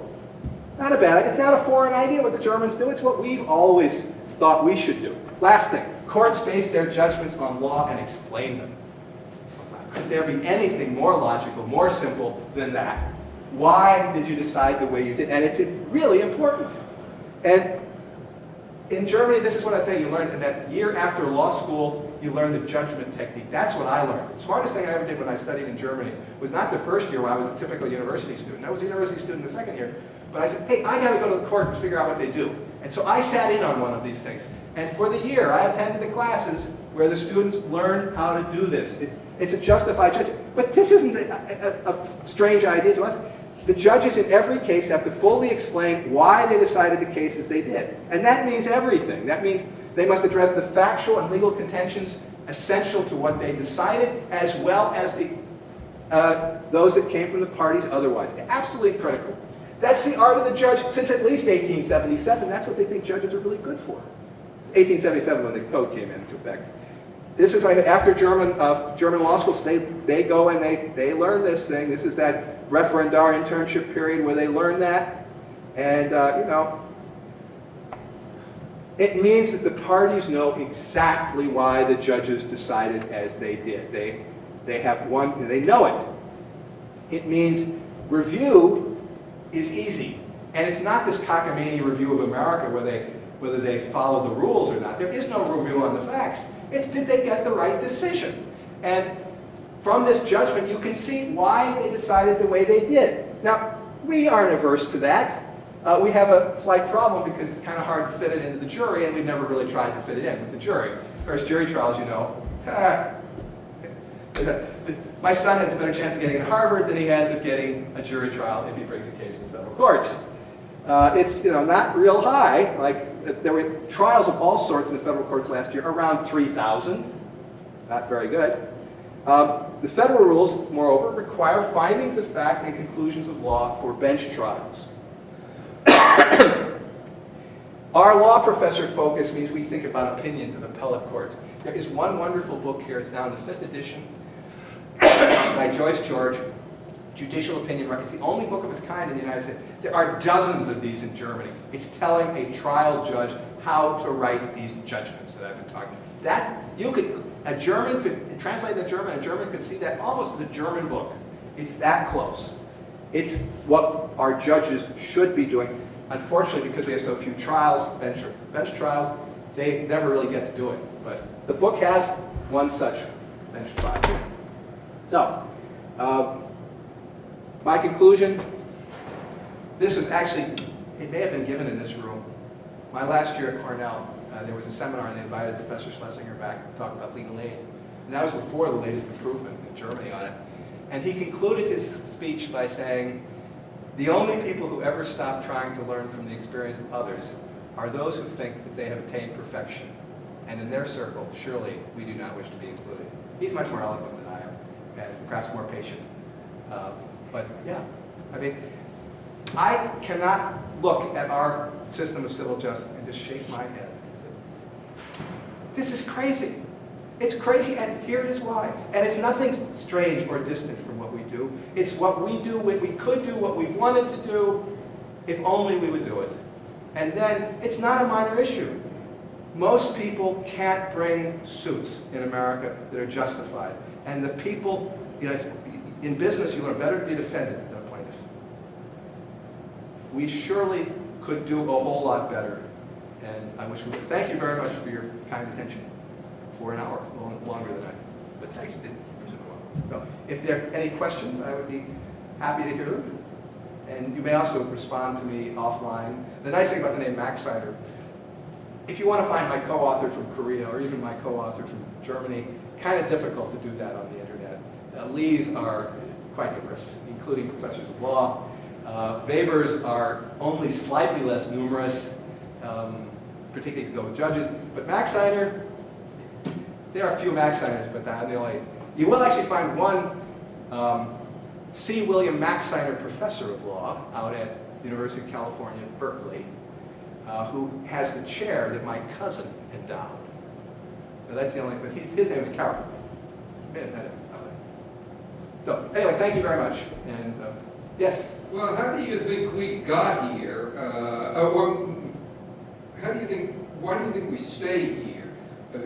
Not a bad idea. It's not a foreign idea what the Germans do. It's what we've always thought we should do. Last thing. Courts base their judgments on law and explain them. Could there be anything more logical, more simple than that? Why did you decide the way you did? And it's really important. And in Germany, this is what I tell you. You learn in that year after law school, you learn the judgment technique. That's what I learned. The smartest thing I ever did when I studied in Germany was not the first year when I was a typical university student. I was a university student the second year. But I said, hey, I got to go to the court and figure out what they do. And so I sat in on one of these things. And for the year, I attended the classes where the students learned how to do this. It's a justified judgment. But this isn't a strange idea to us. The judges in every case have to fully explain why they decided the case as they did. And that means everything. That means they must address the factual and legal contentions essential to what they decided, as well as those that came from the parties otherwise. Absolutely critical. That's the art of the judge since at least 1877. That's what they think judges are really good for. 1877 when the code came into effect. This is like after German law schools, they go and they learn this thing. This is that referendar internship period where they learn that. And, it means that the parties know exactly why the judges decided as they did. They have one, they know it. It means review is easy. And it's not this cockamamie review of America whether they follow the rules or not. There is no review on the facts. It's did they get the right decision? And from this judgment, you can see why they decided the way they did. Now, we aren't averse to that. We have a slight problem because it's kind of hard to fit it into the jury, and we've never really tried to fit it in with the jury. Of course, jury trials, my son has a better chance of getting in Harvard than he has of getting a jury trial if he brings a case in the federal courts. It's not real high. Like there were trials of all sorts in the federal courts last year, around 3,000. Not very good. The federal rules, moreover, require findings of fact and conclusions of law for bench trials. Our law professor focus means we think about opinions of appellate courts. There is one wonderful book here. It's now in the 5th edition by Joyce George, Judicial Opinion Writing. It's the only book of its kind in the United States. There are dozens of these in Germany. It's telling a trial judge how to write these judgments that I've been talking about. A German could translate that German, a German could see that almost as a German book. It's that close. It's what our judges should be doing. Unfortunately, because we have so few trials, bench trials, they never really get to do it. But the book has one such bench trial. So, my conclusion, this was actually, it may have been given in this room. My last year at Cornell, there was a seminar and they invited Professor Schlesinger back to talk about legal aid. And that was before the latest improvement in Germany on it. And he concluded his speech by saying, the only people who ever stop trying to learn from the experience of others are those who think that they have attained perfection. And in their circle, surely we do not wish to be included. He's much more eloquent than I am, and perhaps more patient. But yeah, I mean, I cannot look at our system of civil justice and just shake my head. This is crazy. It's crazy, and here is why. And it's nothing strange or distant from what we do. It's what we do, what we could do, what we've wanted to do, if only we would do it. And then, it's not a minor issue. Most people can't bring suits in America that are justified. And the people, in business, you learn better to be defendant than a plaintiff. We surely could do a whole lot better. And I wish we would. Thank you very much for your kind attention. For an hour, longer than I, but thanks. So, if there are any questions, I would be happy to hear them. And you may also respond to me offline. The nice thing about the name Maxeiner, if you want to find my co-author from Korea or even my co-author from Germany, kind of difficult to do that on the internet. Lee's are quite numerous, including professors of law. Weber's are only slightly less numerous, particularly to go with judges. But Maxeiner, there are a few Maxeiners, but the only. You will actually find one C. William Maxeiner Professor of Law out at the University of California, Berkeley, who has the chair that my cousin endowed. Now, that's the only, but his name is Carol. So anyway, thank you very much. And yes? Well, how do you think we got here? Or how do you think, why do you think we stay here?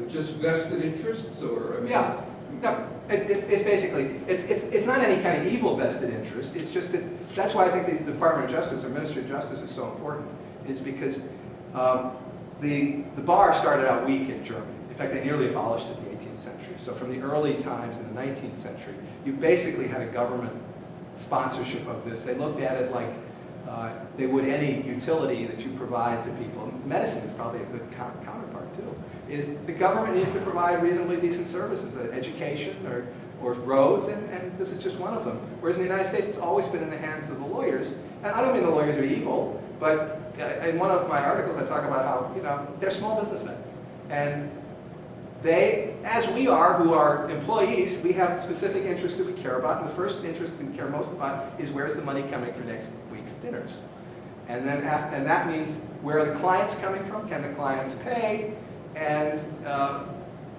Just vested interests, or I mean, yeah, no. It's basically it's not any kind of evil vested interest. It's just that's why I think the Department of Justice or Ministry of Justice is so important. It's because the bar started out weak in Germany. In fact, they nearly abolished it in the 18th century. So from the early times in the 19th century, you basically had a government sponsorship of this. They looked at it like they would any utility that you provide to people. Medicine is probably a good counterpart too. Is the government needs to provide reasonably decent services, education or roads, and this is just one of them. Whereas in the United States, it's always been in the hands of the lawyers. And I don't mean the lawyers are evil, but in one of my articles, I talk about how they're small businessmen, and they, as we are, who are employees, we have specific interests that we care about. And the first interest we care most about is where's the money coming for next week's dinners, and then and that means where are the clients coming from? Can the clients pay? And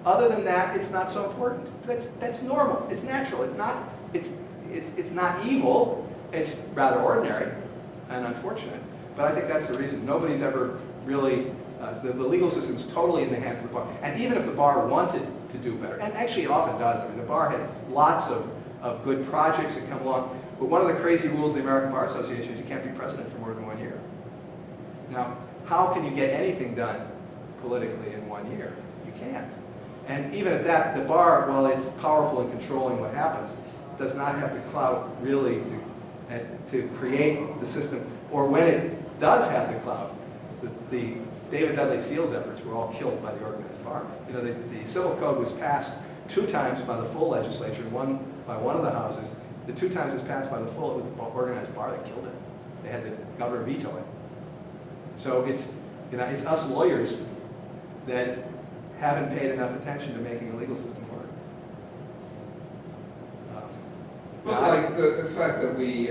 other than that, it's not so important. That's normal. It's natural. It's not evil. It's rather ordinary and unfortunate. But I think that's the reason. Nobody's ever really, the legal system is totally in the hands of the bar. And even if the bar wanted to do better, and actually it often does. I mean, the bar has lots of good projects that come along. But one of the crazy rules of the American Bar Association is you can't be president for more than 1 year. Now, how can you get anything done politically in 1 year? You can't. And even at that, the bar, while it's powerful in controlling what happens, does not have the clout really to create the system. Or when it does have the clout, the David Dudley Field's efforts were all killed by the organized bar. The Civil Code was passed 2 times by the full legislature, one by one of the houses. The 2 times it was passed by the full, it was the organized bar that killed it. They had the governor veto it. So it's, you know, it's us lawyers that haven't paid enough attention to making a legal system work. But like the fact that we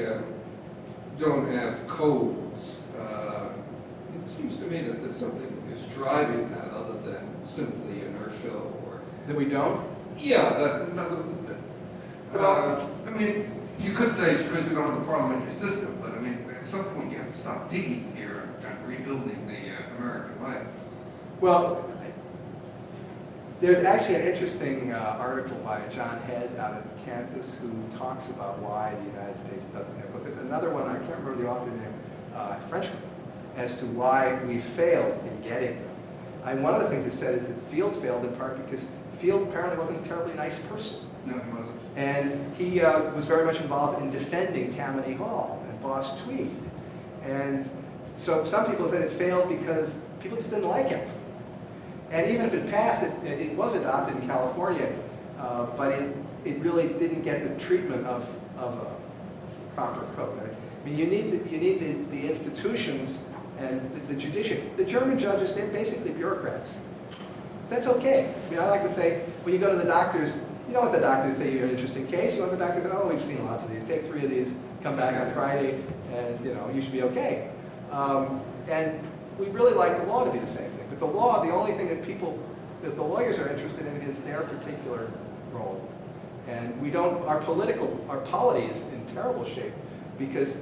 don't have codes, it seems to me that there's something is driving that other than simply inertia or... That we don't? Yeah, I mean, you could say it's because we don't have a parliamentary system, but I mean, at some point you have to stop digging here and rebuilding the American way. Well, there's actually an interesting article by John Head out of Kansas who talks about why the United States doesn't have codes. There's another one, I can't remember the author name, Frenchman, as to why we failed in getting them. And one of the things it said is that Field failed in part because Field apparently wasn't a terribly nice person. No, he wasn't. And he was very much involved in defending Tammany Hall and Boss Tweed. And so some people said it failed because people just didn't like him. And even if it passed, it was adopted in California, but it really didn't get the treatment of a proper code. I mean, you need the institutions and the judiciary. The German judges, they're basically bureaucrats. That's okay. I mean, I like to say, when you go to the doctors, you don't want the doctor to say you're an interesting case. You want the doctor to say, oh, we've seen lots of these. Take 3 of these, come back on Friday, and you should be okay. And we really like the law to be the same thing. But the law, the only thing that the lawyers are interested in is their particular role. And we don't, our polity is in terrible shape because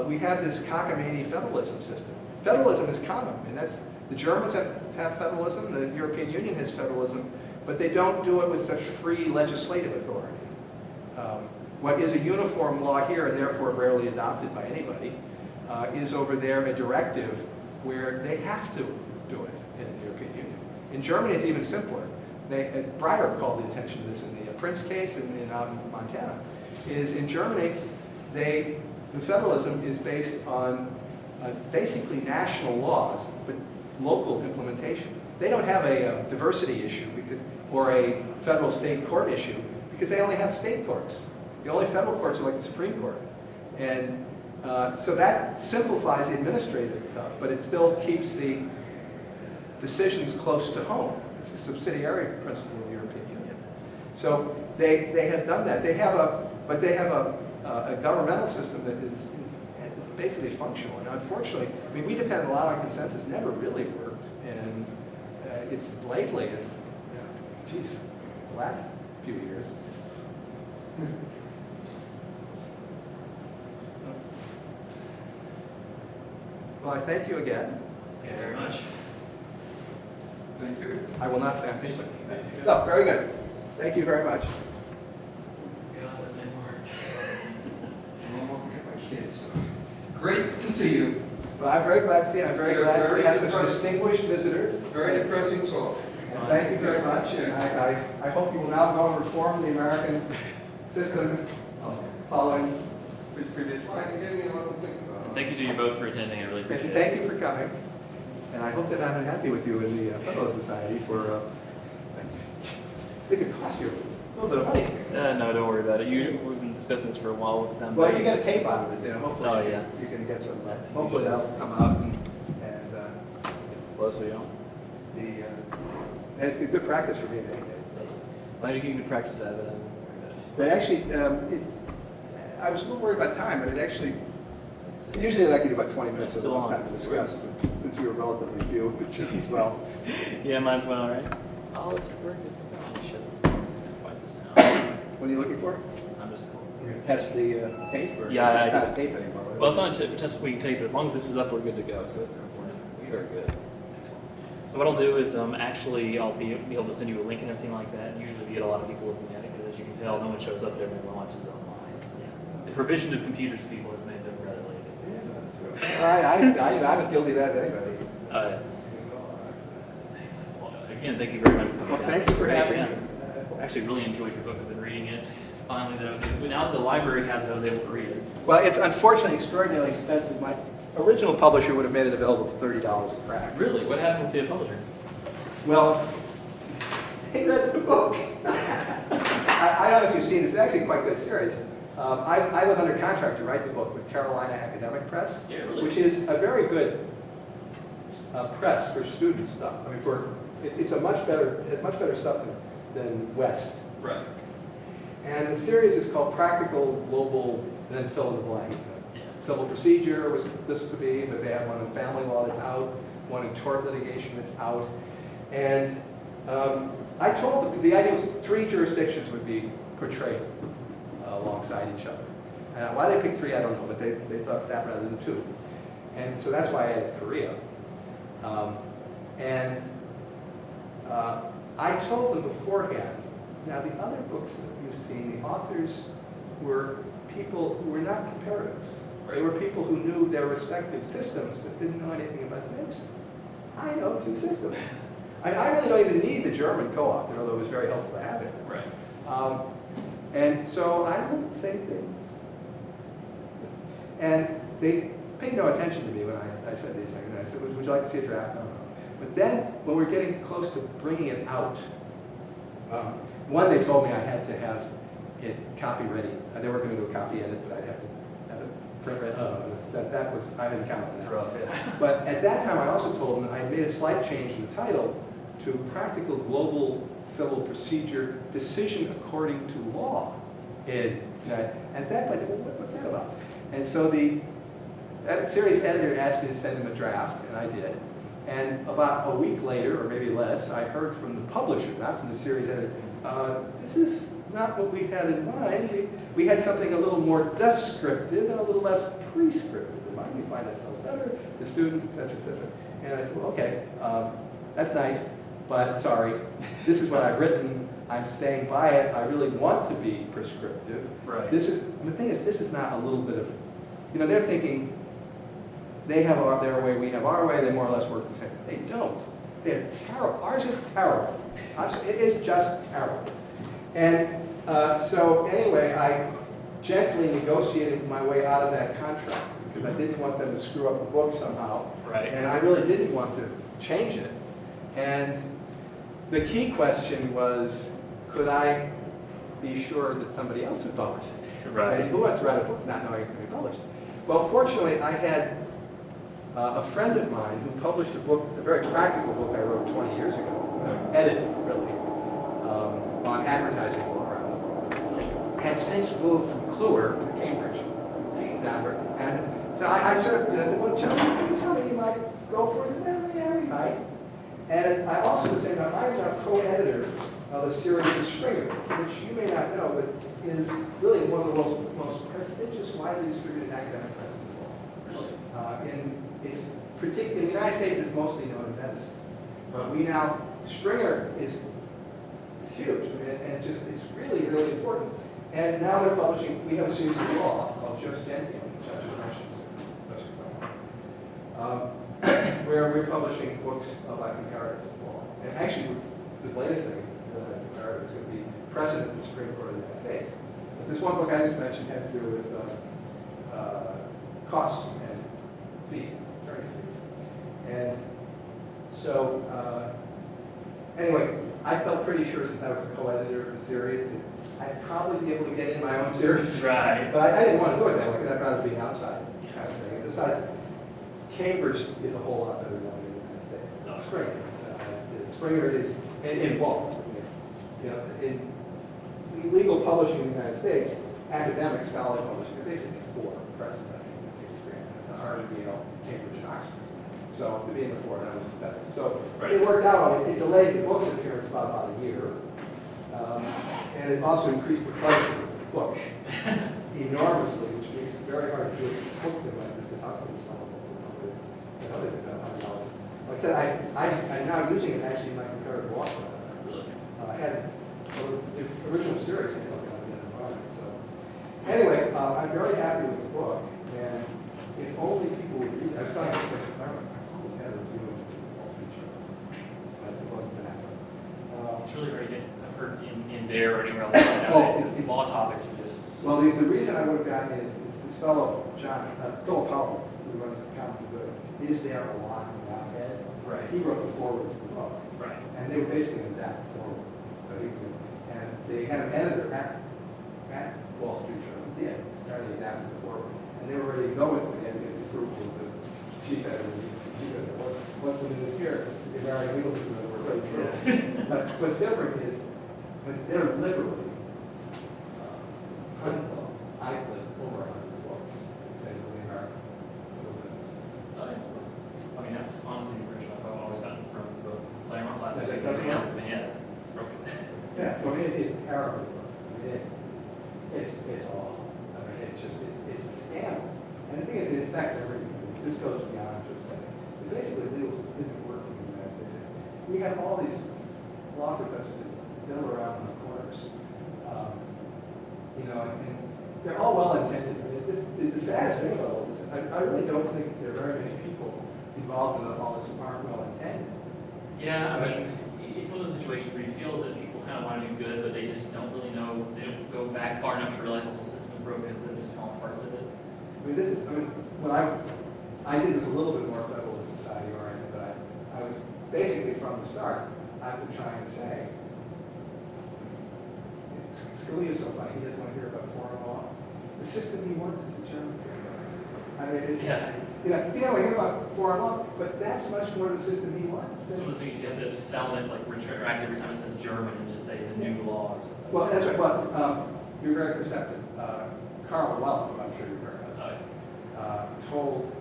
we have this cockamamie federalism system. Federalism is common, and the Germans have federalism, the European Union has federalism, but they don't do it with such free legislative authority. What is a uniform law here, and therefore rarely adopted by anybody, is over there a directive where they have to do it in the European Union. In Germany, it's even simpler. Breyer called the attention to this in the Prince case in Montana. Is in Germany, the federalism is based on basically national laws, but local implementation. They don't have a diversity issue or a federal state court issue because they only have state courts. The only federal courts are like the Supreme Court. And so that simplifies the administrative stuff, but it still keeps the decisions close to home. It's a subsidiary principle of the European Union. So they have done that. They have a governmental system that is basically functional. And unfortunately, I mean, we depend a lot on consensus. Never really worked. And lately, geez, the last few years. Well, I thank you again. Thank you very much. Thank you. I will not say I'm thinking. So, very good. Thank you very much. I'm off to get my kids. Great to see you. Well, I'm very glad to see you. I'm very glad to have such a distinguished visitor. Very depressing talk. And thank you very much. And I hope you will now go and reform the American system following previous Well, life. it gave me a lot to think about. Thank you to you both for attending. I really appreciate it. Thank you for coming. And I hope that I'm happy with you in the Federalist Society for, it could cost you a little bit of money. No, don't worry about it. We've been discussing this for a while with them. Well, if you get a tape out of it, then hopefully Oh, yeah. you can get some, That's hopefully that'll come out and It's close, so you don't. and it's good practice for me in any case. As long as you can practice that, but I'm But actually, I was a little worried about time, but it actually, usually I like to do about 20 minutes It's of still on. time to discuss, but since we were relatively few, it's just as well. Yeah, might as well, right? Oh, looks like we're good. Oh, shit. Wipe this down. What are you looking for? I'm just You're going to test the tape? Or Yeah, I not just- tape anymore. Well, it's not a test we can take, but as long as this is up, we're good to go. So that's very important. We are good. Excellent. So what I'll do is actually I'll be able to send you a link and everything like that. Usually we get a lot of people looking at it because, as you can tell, no one shows up there when everyone watches it online. Yeah. The provision of computers to people has made them rather lazy. Yeah, that's true. I was guilty of that anyway. Well, again, thank you very much for coming Well, down. thank you for having Yeah. me. I actually really enjoyed your book. I've been reading it. Finally, that I was able, now that the library has it, I was able to read it. Well, it's unfortunately extraordinarily expensive. My original publisher would have made it available for $30 a crack. Really? What happened with the publisher? Well, he read the book. I don't know if you've seen this. It's actually quite a good series. I was under contract to write the book with Carolina Academic Press, Yeah, really? which is a very good press for student stuff. I mean, it's much better stuff than West. Right. And the series is called Practical Global, and then fill in the blank. Civil procedure was this to be, but they have one in family law that's out, one in tort litigation that's out. And I told them the idea was 3 jurisdictions would be portrayed alongside each other. Why they picked 3, I don't know, but they thought that rather than 2. And so that's why I added Korea. I told them beforehand, now the other books that you've seen, the authors were people who were not comparatives. They were people who knew their respective systems but didn't know anything about the other system. I know 2 systems. I really don't even need the German co-author, although it was very helpful to have it. Right. And so I would say things. And they paid no attention to me when I said these things. And I said, would you like to see a draft? No. But then, when we were getting close to bringing it out, one, they told me I had to have it copy ready. They weren't going to do a copy edit, but I'd have to have it print ready. That was, I didn't count on that. It's rough, yeah. But at that time, I also told them I made a slight change in the title to Practical Global Civil Procedure Decision According to Law. And at that point, I said, well, what's that about? And so that series editor asked me to send him a draft, and I did. And about a week later, or maybe less, I heard from the publisher, not from the series editor, this is not what we had in mind. We had something a little more descriptive and a little less prescriptive. Why do we find that so better? The students, et cetera, et cetera. And I said, well, okay, that's nice, but sorry, this is what I've written. I'm staying by it. I really want to be prescriptive. Right. The thing is, this is not a little bit of, they're thinking, they have their way, we have our way, they more or less work the same. They don't. They're terrible. Ours is terrible. It is just terrible. And so anyway, I gently negotiated my way out of that contract because I didn't want them to screw up the book somehow. Right. And I really didn't want to change it. And the key question was, could I be sure that somebody else would publish it? Right. And who wants to write a book not knowing it's going to be published? Well, fortunately, I had a friend of mine who published a book, a very practical book I wrote 20 years ago, edited really, on advertising law around the world. Had since moved from Kluwer to Cambridge, Denver. And so I sort of said, well, John, I think it's something you might go for. He said, yeah, we might. And I also, at the same time, I'm a co-editor of a series of Springer, which you may not know, but is really one of the most prestigious, widely distributed academic press in the world. Really? It's particularly in the United States, it's mostly known in medicine. But Springer is huge, and it's really, really important. And now they're publishing, we have a series of law called Just Gentium, which I should mention, where we're publishing books about comparative law. And actually, the latest thing is comparative is going to be precedent in the Supreme Court of the United States. But this one book I just mentioned had to do with costs and fees, attorney fees. And so, anyway, I felt pretty sure since I was a co-editor of the series that I'd probably be able to get in my own series. Right. But I didn't want to do it that way because I'd rather be outside kind of thing. And besides, Cambridge is a whole lot better known in the United States. Oh. Springer. Springer is in law. In legal publishing in the United States, academic scholarly publishing are basically 4 presses, I think, that they grant. It's not hard to be, Cambridge and Oxford. So to be in the 4, that was better. So Right. it worked out. It delayed the book's appearance about a year. And it also increased the price of the book enormously, which makes it very hard to do a book that like this without being sellable to somebody. Like I said, I'm now using it actually in my comparative law class. Really? I had the original series I thought I did in Ryan. So anyway, I'm very happy with the book, and if only people would read it. I was telling you this environment. I always had a review of the Wall Street Journal, but it wasn't going to happen. It's really very good. I've heard in there or anywhere else nowadays, because law topics are just... Well, the reason I would have gotten it is this fellow, Philip Powell, who runs the Common Good, is there a lot in that head. Right. He wrote the foreword to the book. Right. And they were basically going to adapt the foreword. And they had an editor at Wall Street Journal, did, apparently adapted the foreword. And they were ready to go with it. They had to get the approval of the chief editor. The chief editor was what's the news here? They're very legal to the word very true. But what's different is, they're literally, I've listed over 100 books that say the American civil business system. I mean, that was honestly the impression I've always gotten from both Claremont classes That and it doesn't everything else. work. But yeah, it's broken. Yeah, well, it is terribly broken. It's awful. I mean, it's a scandal. And the thing is, it affects everything. This goes beyond just that. Basically, the legal system isn't working in the United States. We have all these law professors that fiddle around in the corners. And they're all well-intended. The saddest thing about all this, I really don't think there are very many people involved in all this who aren't well-intended. Yeah, I mean, it's one of those situations where you feel as if people kind of want to do good, but they just don't really know, they don't go back far enough to realize the whole system is broken instead of just small parts of it. When I did this a little bit more Federalist Society oriented, but I was basically from the start, I've been trying to say, Scalia is so funny, he doesn't want to hear about foreign law. The system he wants is the German system. I mean, Yeah. we hear about foreign law, but that's much more the system he wants. Some of the things you have to sound it like retract every time it says German and just say the new law or something. Well, that's right. Well, you're very perceptive. Carl Wellum, who I'm sure you've heard of, told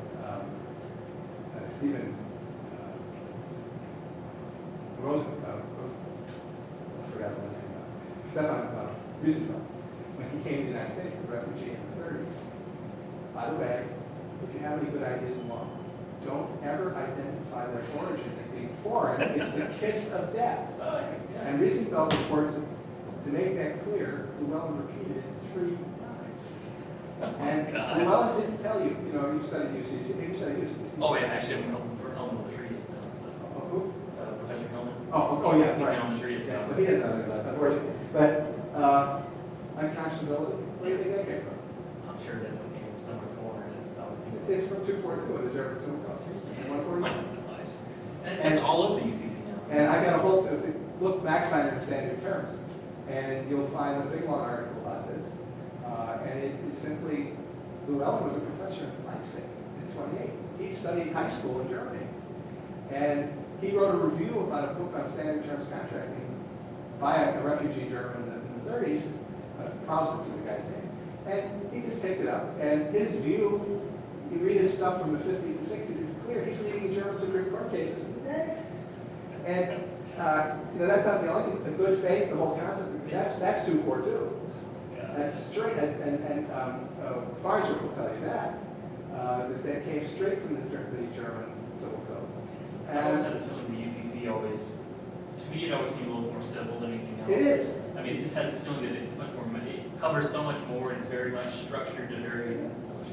Stephen I forgot what his name was, Stefan Roosevelt, when he came to the United States as a refugee in the 30s. By the way, if you have any good ideas in law, don't ever identify their origin as being foreign. It's the kiss of death. And Roosevelt reports that to make that clear, Llewellyn repeated it 3 times. And Llewellyn didn't tell you, you studied UCC, maybe you studied UCC. Oh, yeah, actually, we're Hellman with the trees. Oh, who? Professor Hellman. Oh, yeah. He's right. down on the trees. Yeah, but he didn't know anything about that, unfortunately. But unconscionability, where do you think that came from? I'm sure that it came from somewhere foreign. It's obviously. It's from 242 of the German Civil Code. Oh my 141. gosh. And that's all over the UCC now. And I got a whole, look Maxeiner in standard terms, and you'll find a big long article about this. And it's simply, Llewellyn was a professor in Leipzig in 28. He studied high school in Germany. And he wrote a review about a book on standard terms contracting by a refugee German in the 30s. Proust is the guy's name. And he just picked it up. And his view, you read his stuff from the 50s and 60s, it's clear. He's reading the German Supreme Court cases of the day. And that's not the only thing. The good faith, the whole concept, that's 242. That's straight, and Farnsworth will tell you that came straight from the German Civil Code. I always had this feeling the UCC always, to me, it always seemed a little more civil than anything else. It is. I mean, it just has this feeling that it's much more, it covers so much more, and it's very much structured and very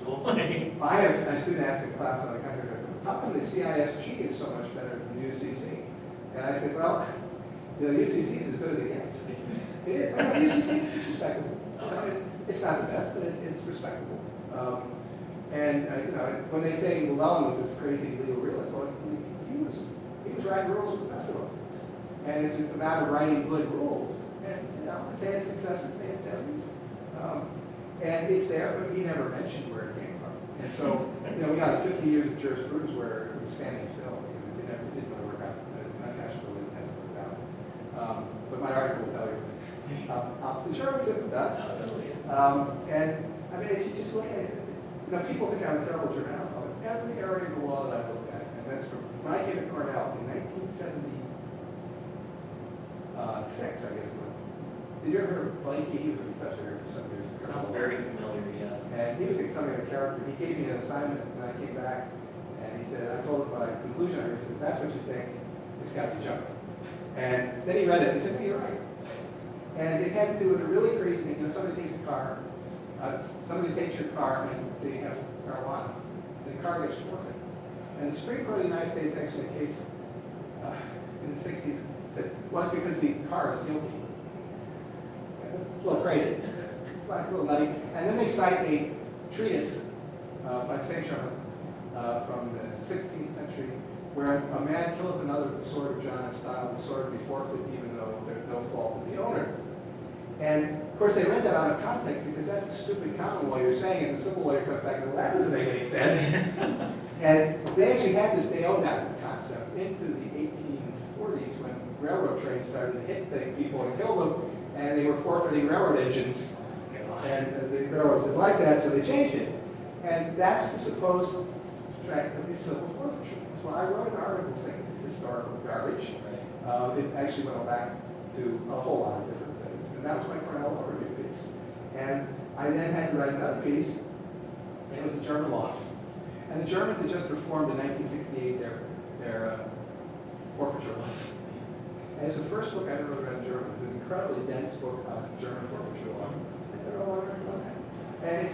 logical. I have a student asked in class on a contract, how come the CISG is so much better than the UCC? And I said, well, the UCC is as good as it gets. It is. UCC is respectable. It's not the best, but it's respectable. When they say Llewellyn was this crazy legal realist, well, he was writing rules for the best of them. And it's just a matter of writing good rules. And they had successes, they had failures. And it's there, but he never mentioned where it came from. And so, we got 50 years of jurisprudence where it was standing still because it didn't really work out. Unconscionability hasn't worked out. But my article will tell you. The German system does. If you just look at it, people think I'm a terrible Germanophile. Every area of the law that I looked at, and that's from when I came to Cornell in 1976, I guess. Did you ever hear of Blakey? He was a professor here for some years. Sounds very familiar, yeah. And he was something of a character. He gave me an assignment when I came back, and he said, I told him my conclusion. I said, if that's what you think, it's got to be junk. And then he read it, and he said, you're right. And it had to do with a really crazy thing. Somebody takes a car, somebody takes your car, and they have marijuana. And the car gets forfeited. And the Supreme Court of the United States actually a case in the 60s that was because the car is guilty. A little crazy, a little nutty. And then they cite a treatise by Saint Germain from the 16th century where a man killeth another with the sword of John and style, the sword be forfeit even though there's no fault of the owner. And of course they read that out of context because that's a stupid common lawyer saying it, and the civil lawyer comes back and goes, that doesn't make any sense. And they actually had this, they owned that in context. concept into the 1840s when railroad trains started to hit people and kill them, and they were forfeiting railroad engines. And the railroads didn't like that, so they changed it. And that's the supposed track of these civil forfeiture. So I wrote an article saying this is historical garbage. It actually went back to a whole lot of different things. And that was my Cornell review piece. And I then had to write another piece, and it was a German law. And the Germans had just reformed in 1968 their forfeiture laws. And it's the first book I ever read in German. It's an incredibly dense book on German forfeiture law. And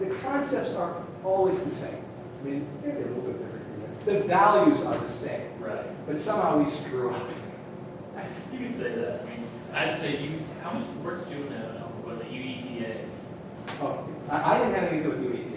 the concepts are always the same. I mean, maybe a little bit different. The values are the same. Right. But somehow we screw up. You can say that. I mean, I'd say how much work did you do in was it UETA? Oh, I didn't have anything to do with UETA.